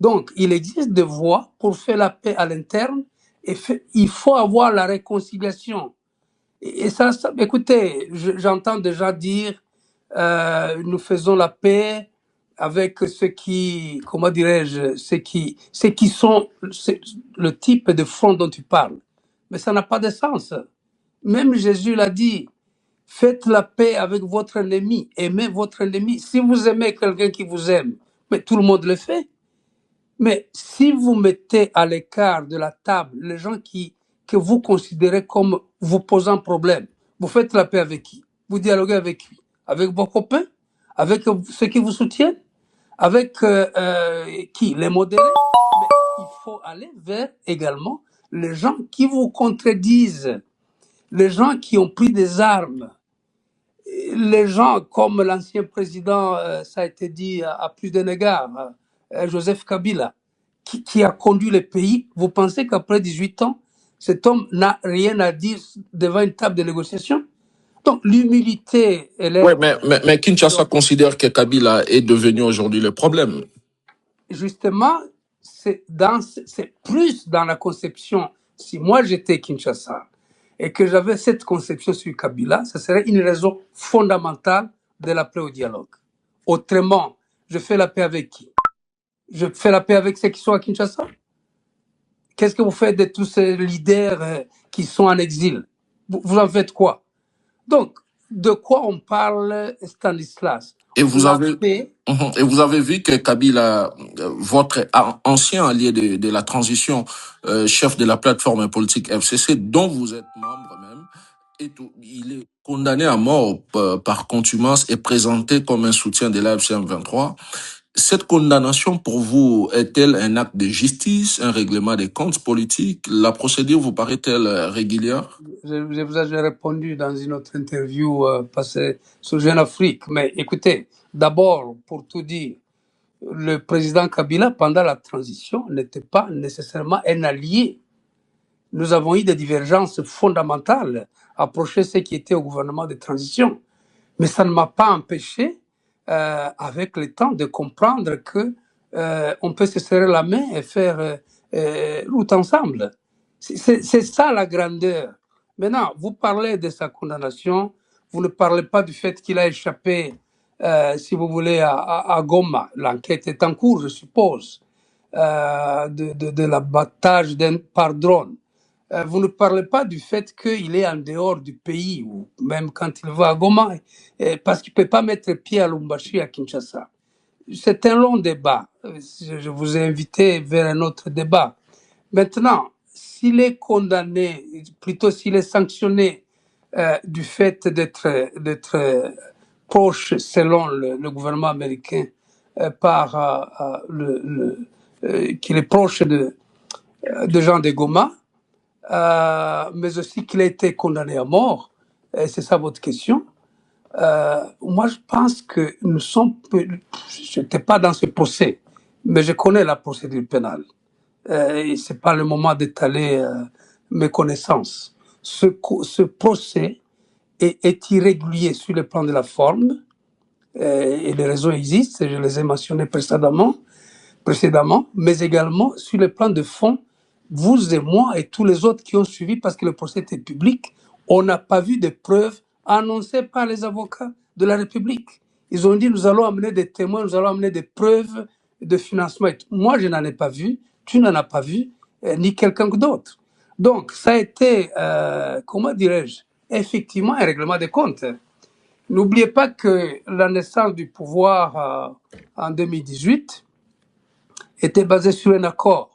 Donc, il existe des voies pour faire la paix à l'interne et il faut avoir la réconciliation. Et ça écoutez, j'entends déjà dire nous faisons la paix avec ceux qui, comment dirais-je, ceux qui sont le type de front dont tu parles. Mais ça n'a pas de sens. Même Jésus l'a dit, faites la paix avec votre ennemi, aimez votre ennemi. Si vous aimez quelqu'un qui vous aime, mais tout le monde le fait. Mais si vous mettez à l'écart de la table les gens que vous considérez comme vous posant problème, vous faites la paix avec qui? Vous dialoguez avec qui? Avec vos copains? Avec ceux qui vous soutiennent? Avec qui? Les modérés? Mais il faut aller vers également les gens qui vous contredisent, les gens qui ont pris des armes, les gens comme l'ancien président, ça a été dit à plus d'un égard, Joseph Kabila, qui a conduit le pays. Vous pensez qu'après 18 ans, cet homme n'a rien à dire devant une table de négociation? Donc l'humilité, elle est... Ouais, mais Kinshasa considère que Kabila est devenu aujourd'hui le problème. Justement, c'est plus dans la conception. Si moi j'étais Kinshasa et que j'avais cette conception sur Kabila, ça serait une raison fondamentale de l'appeler au dialogue. Autrement, je fais la paix avec qui? Je fais la paix avec ceux qui sont à Kinshasa? Qu'est-ce que vous faites de tous ces leaders qui sont en exil? Vous en faites quoi? Donc, de quoi on parle, Stanislas? Et vous La avez, paix. Et vous avez vu que Kabila, votre ancien allié de la transition, chef de la plateforme politique FCC, dont vous êtes membre même, il est condamné à mort par contumace et présenté comme un soutien de l'AFC M23. Cette condamnation, pour vous, est-elle un acte de justice, un règlement des comptes politiques? La procédure vous paraît-elle régulière? Je vous ai répondu dans une autre interview passée sur Jeune Afrique. Mais écoutez, d'abord, pour tout dire, le président Kabila, pendant la transition, n'était pas nécessairement un allié. Nous avons eu des divergences fondamentales, approcher ceux qui étaient au gouvernement de transition. Mais ça ne m'a pas empêché, avec le temps, de comprendre que on peut se serrer la main et faire route ensemble. C'est ça la grandeur. Maintenant, vous parlez de sa condamnation, vous ne parlez pas du fait qu'il a échappé, si vous voulez, à Goma. L'enquête est en cours, je suppose, de l'abattage par drone. Vous ne parlez pas du fait qu'il est en dehors du pays, ou même quand il va à Goma, parce qu'il ne peut pas mettre pied à Lumbashi, à Kinshasa. C'est un long débat. Je vous ai invité vers un autre débat. Maintenant, s'il est condamné, plutôt s'il est sanctionné du fait d'être proche, selon le gouvernement américain, qu'il est proche de gens de Goma, mais aussi qu'il a été condamné à mort, c'est ça votre question. Moi, je pense que nous sommes... Je n'étais pas dans ce procès, mais je connais la procédure pénale. Et ce n'est pas le moment d'étaler mes connaissances. Ce procès est irrégulier sur le plan de la forme, et les raisons existent, je les ai mentionnées précédemment, mais également sur le plan de fond. Vous et moi et tous les autres qui ont suivi, parce que le procès était public, on n'a pas vu de preuves annoncées par les avocats de la République. Ils ont dit, nous allons amener des témoins, nous allons amener des preuves de financement. Moi, je n'en ai pas vu, tu n'en as pas vu, ni quelqu'un d'autre. Donc, ça a été, comment dirais-je, effectivement un règlement des comptes. N'oubliez pas que la naissance du pouvoir en 2018 était basée sur un accord.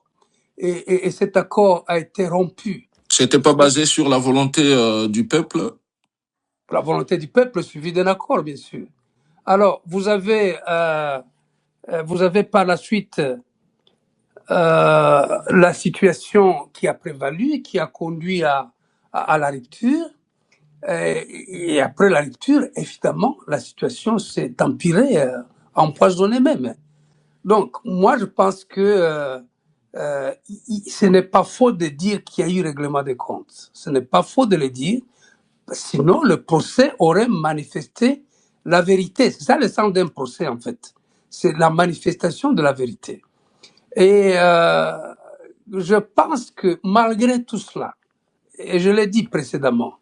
Et cet accord a été rompu. C'était pas basé sur la volonté du peuple? La volonté du peuple suivie d'un accord, bien sûr. Alors, vous avez par la suite la situation qui a prévalu, qui a conduit à la rupture. Et après la rupture, évidemment, la situation s'est empirée, empoisonnée même. Donc, moi, je pense que ce n'est pas faux de dire qu'il y a eu règlement des comptes. Ce n'est pas faux de le dire. Sinon, le procès aurait manifesté la vérité. C'est ça le sens d'un procès, en fait. C'est la manifestation de la vérité. Et je pense que malgré tout cela, et je l'ai dit précédemment,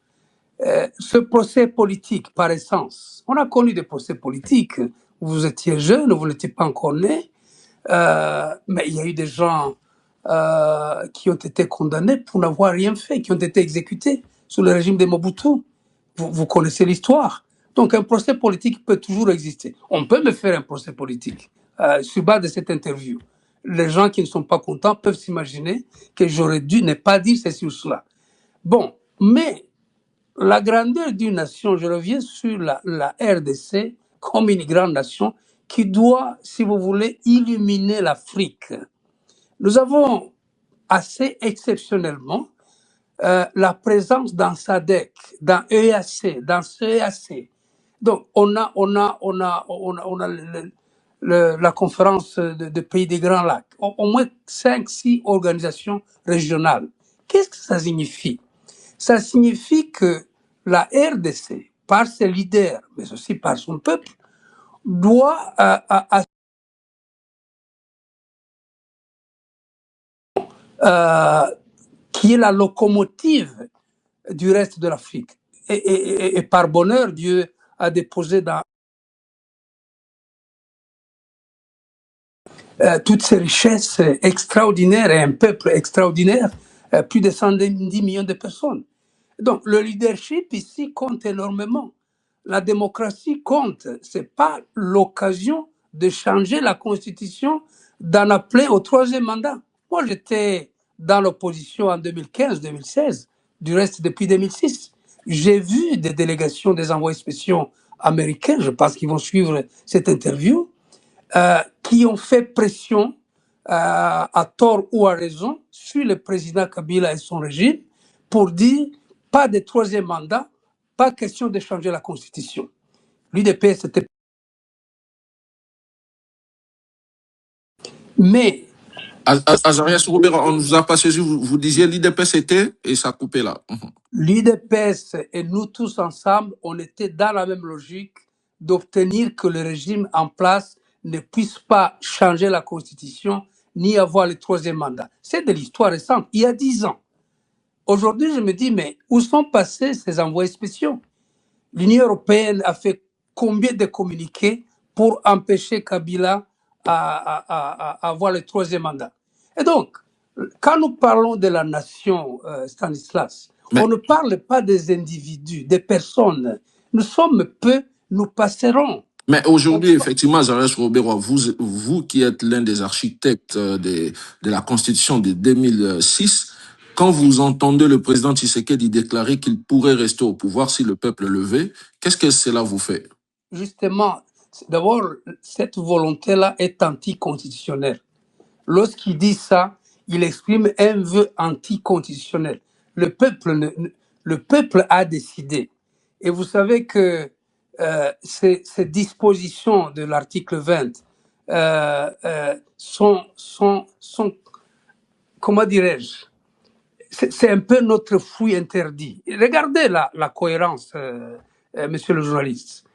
ce procès politique, par essence, on a connu des procès politiques vous étiez jeune, vous n'étiez pas encore né, mais il y a eu des gens qui ont été condamnés pour n'avoir rien fait, qui ont été exécutés sous le régime de Mobutu. Vous connaissez l'histoire. Donc un procès politique peut toujours exister. On peut me faire un procès politique sur base de cette interview. Les gens qui ne sont pas contents peuvent s'imaginer que j'aurais dû ne pas dire ceci ou cela. Bon, mais la grandeur d'une nation, je reviens sur la RDC comme une grande nation qui doit, si vous voulez, illuminer l'Afrique. Nous avons assez exceptionnellement la présence dans SADC, dans EAC, dans CEAC. Donc, on a la conférence de pays des Grands Lacs, au moins 5-6 organisations régionales. Qu'est-ce que ça signifie? Ça signifie que la RDC, par ses leaders, mais aussi par son peuple, doit qui est la locomotive du reste de l'Afrique. Et par bonheur, Dieu a déposé dans toutes ces richesses extraordinaires et un peuple extraordinaire, plus de 110 millions de personnes. Donc le leadership ici compte énormément. La démocratie compte. Ce n'est pas l'occasion de changer la constitution, d'en appeler au troisième mandat. Moi, j'étais dans l'opposition en 2015-2016, du reste depuis 2006. J'ai vu des délégations des envoyés spéciaux américains, je pense qu'ils vont suivre cette interview, qui ont fait pression, à tort ou à raison, sur le président Kabila et son régime pour dire pas de troisième mandat, pas question de changer la constitution. L'UDPS c'était. Mais. Azarias Roubera, on ne vous a pas saisi, vous disiez l'IDPS était, et ça a coupé là. L'UDPS et nous tous ensemble, on était dans la même logique d'obtenir que le régime en place ne puisse pas changer la constitution ni avoir le troisième mandat. C'est de l'histoire récente, il y a 10 ans. Aujourd'hui, je me dis, mais où sont passés ces envoyés spéciaux? L'Union européenne a fait combien de communiqués pour empêcher Kabila à avoir le troisième mandat? Et donc, quand nous parlons de la nation, Stanislas, on ne parle pas des individus, des personnes. Nous sommes peu, nous passerons. Mais aujourd'hui, effectivement, Azarias Roubera, vous qui êtes l'un des architectes de la Constitution de 2006, quand vous entendez le président Tshisekedi déclarer qu'il pourrait rester au pouvoir si le peuple le veut, qu'est-ce que cela vous fait? Justement, d'abord, cette volonté-là est anticonstitutionnelle. Lorsqu'il dit ça, il exprime un vœu anticonstitutionnel. Le peuple a décidé. Et vous savez que ces dispositions de l'article 20 sont, comment dirais-je, c'est un peu notre fruit interdit. Regardez la cohérence, monsieur le journaliste.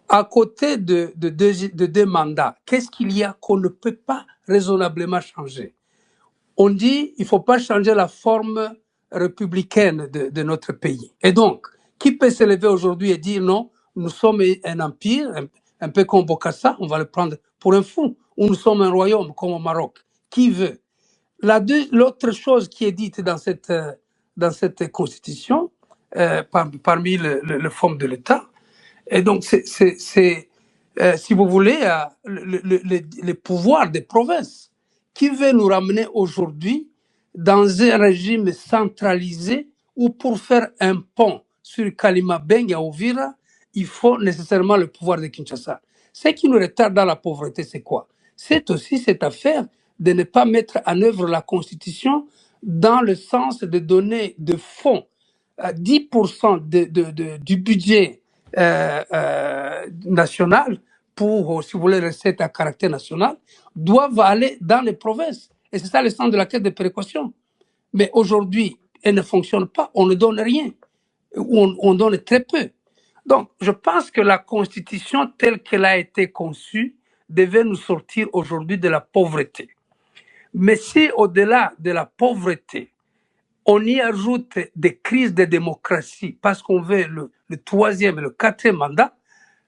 À côté de deux mandats, qu'est-ce qu'il y a qu'on ne peut pas raisonnablement changer? On dit qu'il ne faut pas changer la forme républicaine de notre pays. Et donc, qui peut se lever aujourd'hui et dire non, nous sommes un empire, un peu comme Bokassa, on va le prendre pour un fou, ou nous sommes un royaume comme au Maroc? Qui veut? L'autre chose qui est dite dans cette constitution, parmi les formes de l'État, et donc c'est si vous voulez, les pouvoirs des provinces, qui veut nous ramener aujourd'hui dans un régime centralisé où pour faire un pont sur Kalimabeng à Uvira, il faut nécessairement le pouvoir de Kinshasa. Ce qui nous retarde dans la pauvreté, c'est quoi? C'est aussi cette affaire de ne pas mettre en œuvre la Constitution dans le sens de donner de fonds, 10% du budget national pour, si vous voulez, recettes à caractère national, doivent aller dans les provinces. Et c'est ça le sens de la caisse de précaution. Mais aujourd'hui, elle ne fonctionne pas, on ne donne rien, ou on donne très peu. Donc, je pense que la Constitution telle qu'elle a été conçue devait nous sortir aujourd'hui de la pauvreté. Mais si au-delà de la pauvreté, on y ajoute des crises de démocratie parce qu'on veut le troisième et le quatrième mandat,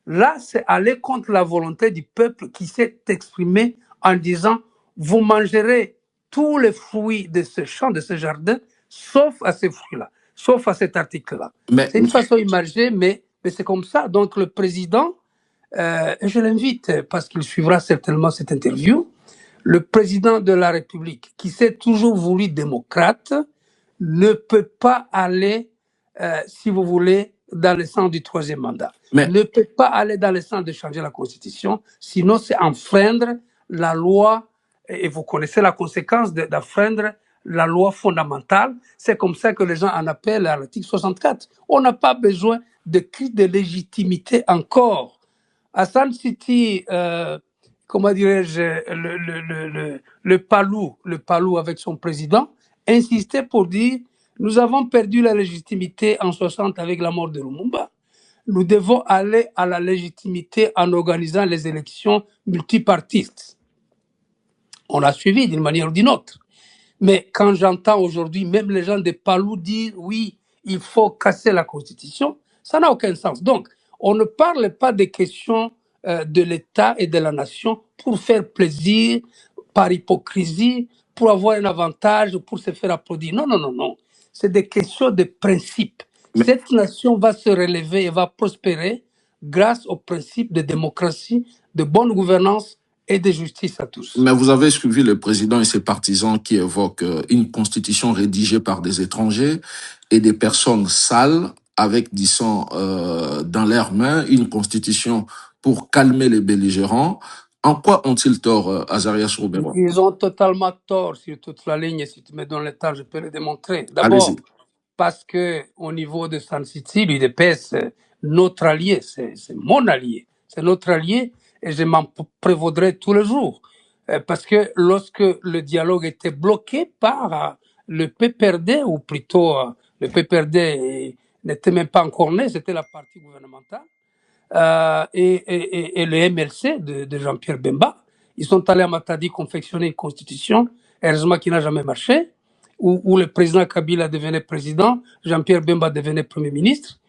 Là, c'est aller contre la volonté du peuple qui s'est exprimé en disant « vous mangerez tous les fruits de ce champ, de ce jardin, sauf à ces fruits-là, sauf à cet article-là ». C'est une façon imagée, mais c'est comme ça. Donc le président, et je l'invite parce qu'il suivra certainement cette interview, le président de la République, qui s'est toujours voulu démocrate, ne peut pas aller, si vous voulez, dans le sens du troisième mandat. Ne peut pas aller dans le sens de changer la Constitution, sinon c'est enfreindre la loi, et vous connaissez la conséquence d'enfreindre la loi fondamentale. C'est comme ça que les gens en appellent à l'article 64. On n'a pas besoin de cris de légitimité encore. À Sun City, comment dirais-je, le Palou avec son président, insistait pour dire « Nous avons perdu la légitimité en 60 avec la mort de Lumumba. Nous devons aller à la légitimité en organisant les élections multipartistes. » On a suivi d'une manière ou d'une autre. Mais quand j'entends aujourd'hui même les gens de Palou dire « Oui, il faut casser la Constitution », ça n'a aucun sens. Donc, on ne parle pas des questions de l'État et de la nation pour faire plaisir, par hypocrisie, pour avoir un avantage, pour se faire applaudir. Non, non, non, non. C'est des questions de principe. Cette nation va se relever et va prospérer grâce aux principes de démocratie, de bonne gouvernance et de justice à tous. Mais vous avez suivi le président et ses partisans qui évoquent une constitution rédigée par des étrangers et des personnes sales avec, disons, dans leurs mains, une constitution pour calmer les belligérants. En quoi ont-ils tort, Azarias Roubero? Ils ont totalement tort sur toute la ligne. Si tu me donnes le temps, je peux le démontrer. D'abord, parce qu'au niveau de Sun City, l'UDPS, notre allié, c'est mon allié, c'est notre allié, et je m'en prévaudrai tous les jours. Parce que lorsque le dialogue était bloqué par le PPRD, ou plutôt le PPRD n'était même pas encore né, c'était la partie gouvernementale, et le MLC de Jean-Pierre Bemba, ils sont allés à Matadi confectionner une constitution, heureusement qui n'a jamais marché, où le président Kabila devenait président, Jean-Pierre Bemba devenait premier ministre.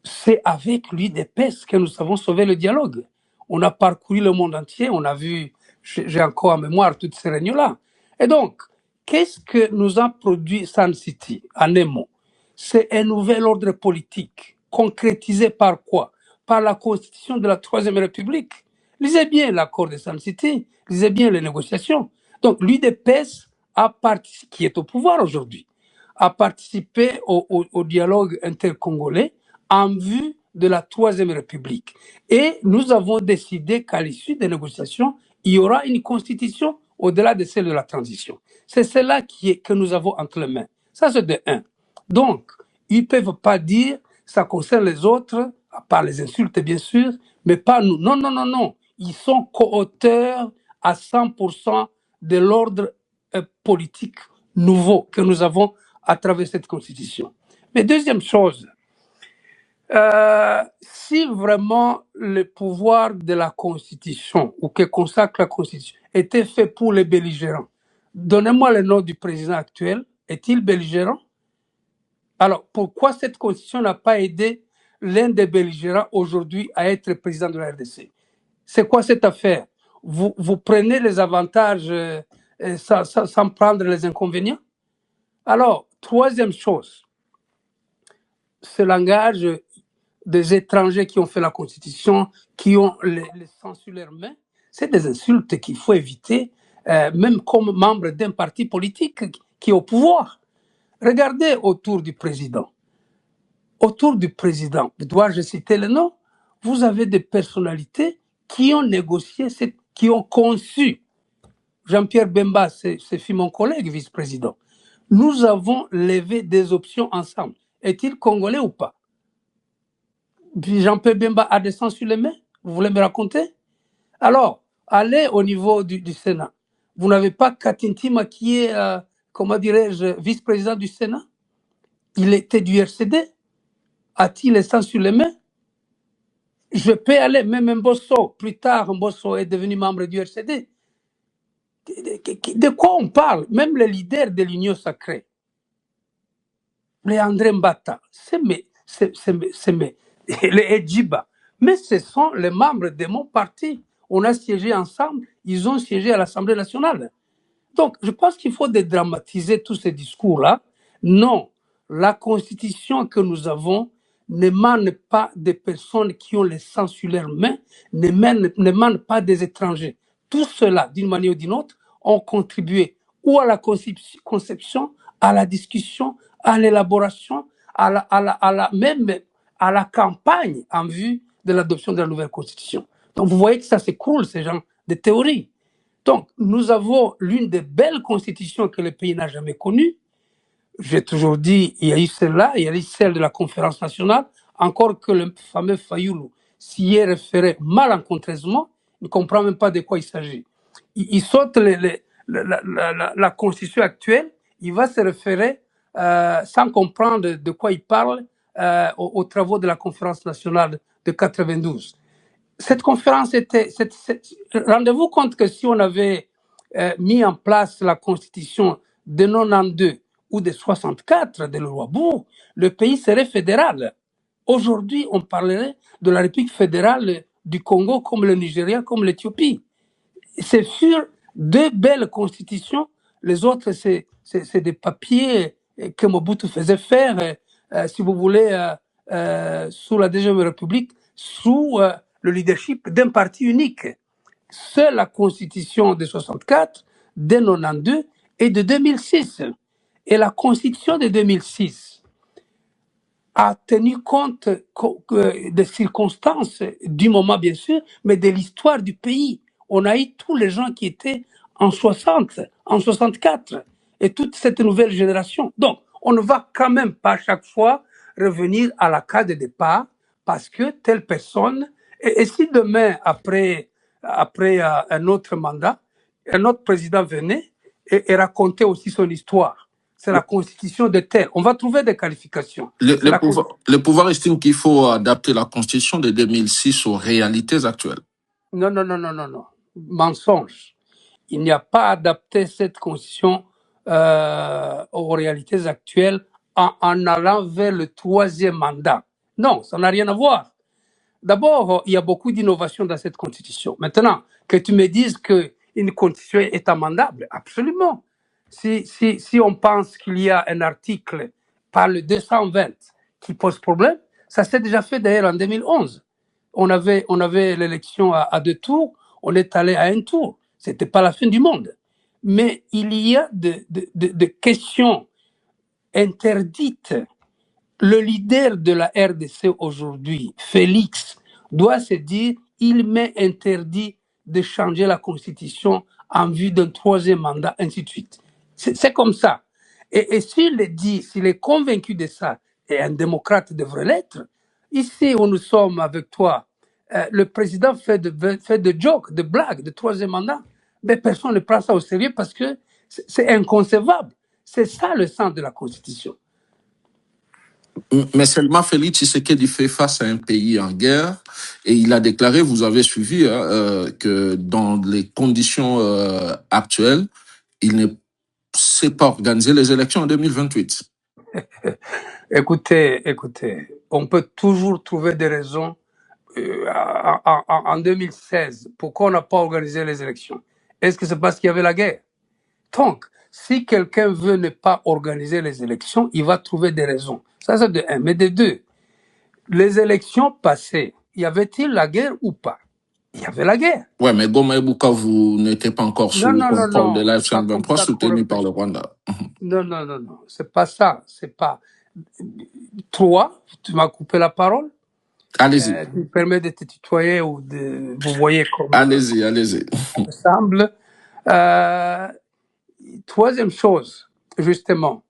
C'est avec l'UDPS que nous avons sauvé le dialogue. On a parcouru le monde entier, on a vu, j'ai encore en mémoire toutes ces réunions-là. Et donc, qu'est-ce que nous a produit Sun City, en un mot? C'est un nouvel ordre politique, concrétisé par quoi? Par la constitution de la Troisième République. Lisez bien l'accord de Sun City, lisez bien les négociations. Donc, l'UDPS qui est au pouvoir aujourd'hui, a participé au dialogue intercongolais en vue de la Troisième République. Et nous avons décidé qu'à l'issue des négociations, il y aura une constitution au-delà de celle de la transition. C'est cela que nous avons entre les mains. Ça, c'est de un. Donc, ils ne peuvent pas dire ça concerne les autres, à part les insultes bien sûr, mais pas nous. Non, non, non, non. Ils sont co-auteurs à 100% de l'ordre politique nouveau que nous avons à travers cette constitution. Mais deuxième chose, si vraiment le pouvoir de la constitution ou que consacre la constitution était fait pour les belligérants, donnez-moi le nom du président actuel. Est-il belligérant? Alors, pourquoi cette constitution n'a pas aidé l'un des belligérants aujourd'hui à être président de la RDC? C'est quoi cette affaire? Vous prenez les avantages sans prendre les inconvénients? Alors, troisième chose, ce langage des étrangers qui ont fait la Constitution, qui ont les sang sur leurs mains, c'est des insultes qu'il faut éviter, même comme membre d'un parti politique qui est au pouvoir. Regardez autour du président. Autour du président, dois-je citer le nom? Vous avez des personnalités qui ont négocié, qui ont conçu. Jean-Pierre Bemba, c'est mon collègue vice-président. Nous avons levé des options ensemble. Est-il congolais ou pas? Jean-Pierre Bemba a des sangs sur les mains? Vous voulez me raconter? Alors, allez au niveau du Sénat. Vous n'avez pas Katintima qui est, comment dirais-je, vice-président du Sénat? Il était du RCD. A-t-il les sangs sur les mains? Je peux aller, même Mbosso, plus tard, Mbosso est devenu membre du RCD. De quoi on parle? Même les leaders de l'Union sacrée, les André Mbata, les Edjiba, Mais ce sont les membres de mon parti. On a siégé ensemble, ils ont siégé à l'Assemblée nationale. Donc, je pense qu'il faut dédramatiser tous ces discours-là. Non, la constitution que nous avons n'émane pas des personnes qui ont le sang sur leurs mains, n'émane pas des étrangers. Tous ceux-là, d'une manière ou d'une autre, ont contribué ou à la conception, à la discussion, à l'élaboration, même à la campagne en vue de l'adoption de la nouvelle constitution. Donc, vous voyez que ça s'écroule, ces gens de théorie. Donc, nous avons l'une des belles constitutions que le pays n'a jamais connues. J'ai toujours dit, il y a eu celle-là, il y a eu celle de la conférence nationale, encore que le fameux Fayoulou s'y est référé malencontreusement, il ne comprend même pas de quoi il s'agit. Il saute la constitution actuelle, il va se référer sans comprendre de quoi il parle aux travaux de la conférence nationale de 92. Cette conférence était... Rendez-vous compte que si on avait mis en place la constitution de 92 ou de 64 de Louabou, le pays serait fédéral. Aujourd'hui, on parlerait de la République fédérale du Congo comme le Nigeria, comme l'Éthiopie. Ce furent deux belles constitutions. Les autres, c'est des papiers que Mobutu faisait faire, si vous voulez, sous la Deuxième République, sous le leadership d'un parti unique. C'est la constitution de 64, de 92 et de 2006. Et la constitution de 2006 a tenu compte des circonstances du moment, bien sûr, mais de l'histoire du pays. On a eu tous les gens qui étaient en 60, en 64, et toute cette nouvelle génération. Donc, on ne va quand même pas chaque fois revenir à la case de départ parce que telle personne... Et si demain, après un autre mandat, un autre président venait et racontait aussi son histoire, c'est la constitution de tel. On va trouver des qualifications. Le pouvoir estime qu'il faut adapter la constitution de 2006 aux réalités actuelles. Non. Mensonge. Il n'y a pas adapté cette constitution aux réalités actuelles en allant vers le troisième mandat. Non, ça n'a rien à voir. D'abord, il y a beaucoup d'innovations dans cette constitution. Maintenant, que tu me dises qu'une constitution est amendable, absolument. Si on pense qu'il y a un article par le 220 qui pose problème, ça s'est déjà fait d'ailleurs en 2011. On avait l'élection à 2 tours, on est allé à 1 tour. C'était pas la fin du monde. Mais il y a de questions interdites. Le leader de la RDC aujourd'hui, Félix, doit se dire il m'est interdit de changer la constitution en vue d'un troisième mandat, ainsi de suite. C'est comme ça. Et s'il le dit, s'il est convaincu de ça, et un démocrate devrait l'être, ici où nous sommes avec toi, le président fait de jokes, de blagues, de troisième mandat, mais personne ne prend ça au sérieux parce que c'est inconcevable. C'est ça le sens de la Constitution. Mais seulement Félix Tshisekedi fait face à un pays en guerre et il a déclaré, vous avez suivi, que dans les conditions actuelles, il ne sait pas organiser les élections en 2028. Écoutez, on peut toujours trouver des raisons. En 2016, pourquoi on n'a pas organisé les élections? Est-ce que c'est parce qu'il y avait la guerre? Donc, si quelqu'un veut ne pas organiser les élections, il va trouver des raisons. Ça, c'est de un. Mais de deux, les élections passées, y avait-il la guerre ou pas? Il y avait la guerre. Ouais, mais Goma et Bukavu n'étaient pas encore sous le contrôle de la F-23 soutenu par le Rwanda. Non. C'est pas ça. C'est pas. Toi, tu m'as coupé la parole. Allez-y. Tu me permets de te tutoyer ou de. Vous voyez comment. Allez-y. Ça me semble. Troisième chose, justement,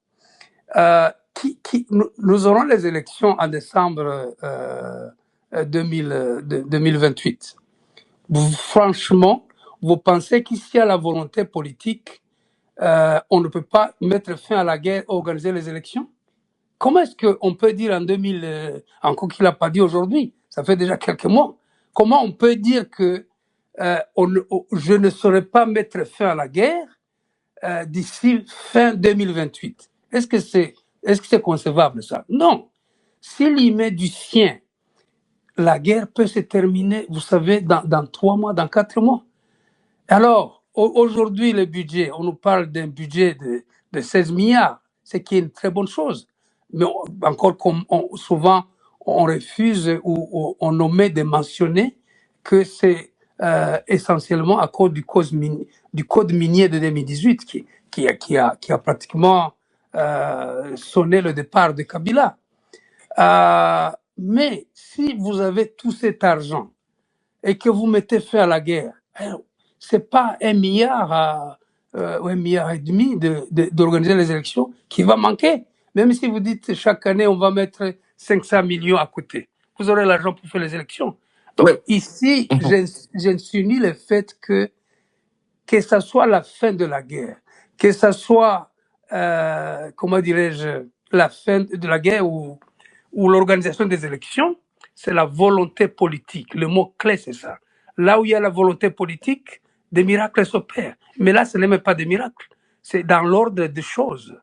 nous aurons les élections en décembre 2028. Franchement, vous pensez qu'ici, à la volonté politique, on ne peut pas mettre fin à la guerre, organiser les élections? Comment est-ce qu'on peut dire en 2000, encore qu'il n'a pas dit aujourd'hui, ça fait déjà quelques mois, comment on peut dire que je ne saurais pas mettre fin à la guerre d'ici fin 2028? Est-ce que c'est concevable ça? Non. S'il y met du sien, la guerre peut se terminer, vous savez, dans 3 mois, dans 4 mois. Alors, aujourd'hui, le budget, on nous parle d'un budget de 16 milliards, ce qui est une très bonne chose. Mais encore, comme souvent, on refuse ou on omet de mentionner que c'est essentiellement à cause du code minier de 2018 qui a pratiquement sonné le départ de Kabila. Mais si vous avez tout cet argent et que vous mettez fin à la guerre, c'est pas 1 milliard ou 1,5 milliard d'organiser les élections qui va manquer. Même si vous dites chaque année on va mettre 500 millions à côté, vous aurez l'argent pour faire les élections. Donc Ouais. ici, j'insinue le fait que ce soit la fin de la guerre, que ce soit, comment dirais-je, la fin de la guerre ou l'organisation des élections, c'est la volonté politique. Le mot clé, c'est ça. Là où il y a la volonté politique, des miracles s'opèrent. Mais là, ce n'est même pas des miracles. C'est dans l'ordre des choses.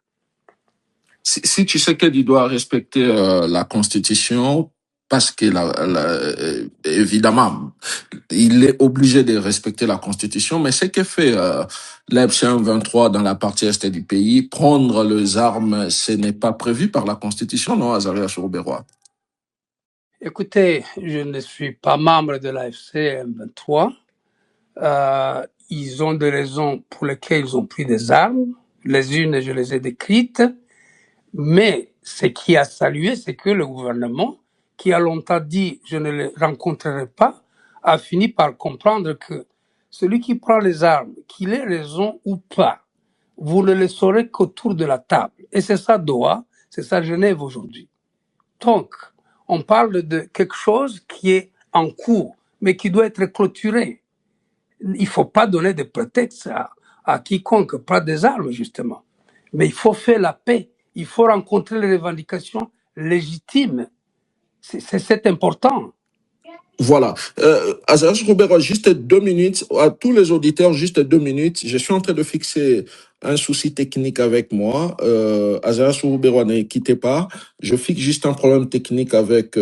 Si Tshisekedi doit respecter la Constitution, parce que évidemment, il est obligé de respecter la Constitution, mais ce que fait l'EPCM 23 dans la partie est du pays, prendre les armes, ce n'est pas prévu par la Constitution, non, Azaria Chouroubérois? Écoutez, je ne suis pas membre de l'AFC M23. Ils ont des raisons pour lesquelles ils ont pris des armes. Les unes, je les ai décrites. Mais ce qui a salué, c'est que le gouvernement, qui a longtemps dit « je ne les rencontrerai pas », a fini par comprendre que celui qui prend les armes, qu'il ait raison ou pas, vous ne le saurez qu'autour de la table. Et c'est ça Doha, c'est ça Genève aujourd'hui. Donc, on parle de quelque chose qui est en cours, mais qui doit être clôturé. Il ne faut pas donner de prétexte à quiconque prend des armes, justement. Mais il faut faire la paix. Il faut rencontrer les revendications légitimes. C'est important. Voilà. Azaria Chouroubérois, juste 2 minutes. À tous les auditeurs, juste 2 minutes. Je suis en train de fixer un souci technique avec moi. Azaria Chouroubérois, ne quittez pas. Je fixe juste un problème technique avec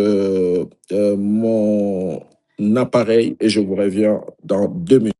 mon appareil et je vous reviens dans 2 minutes.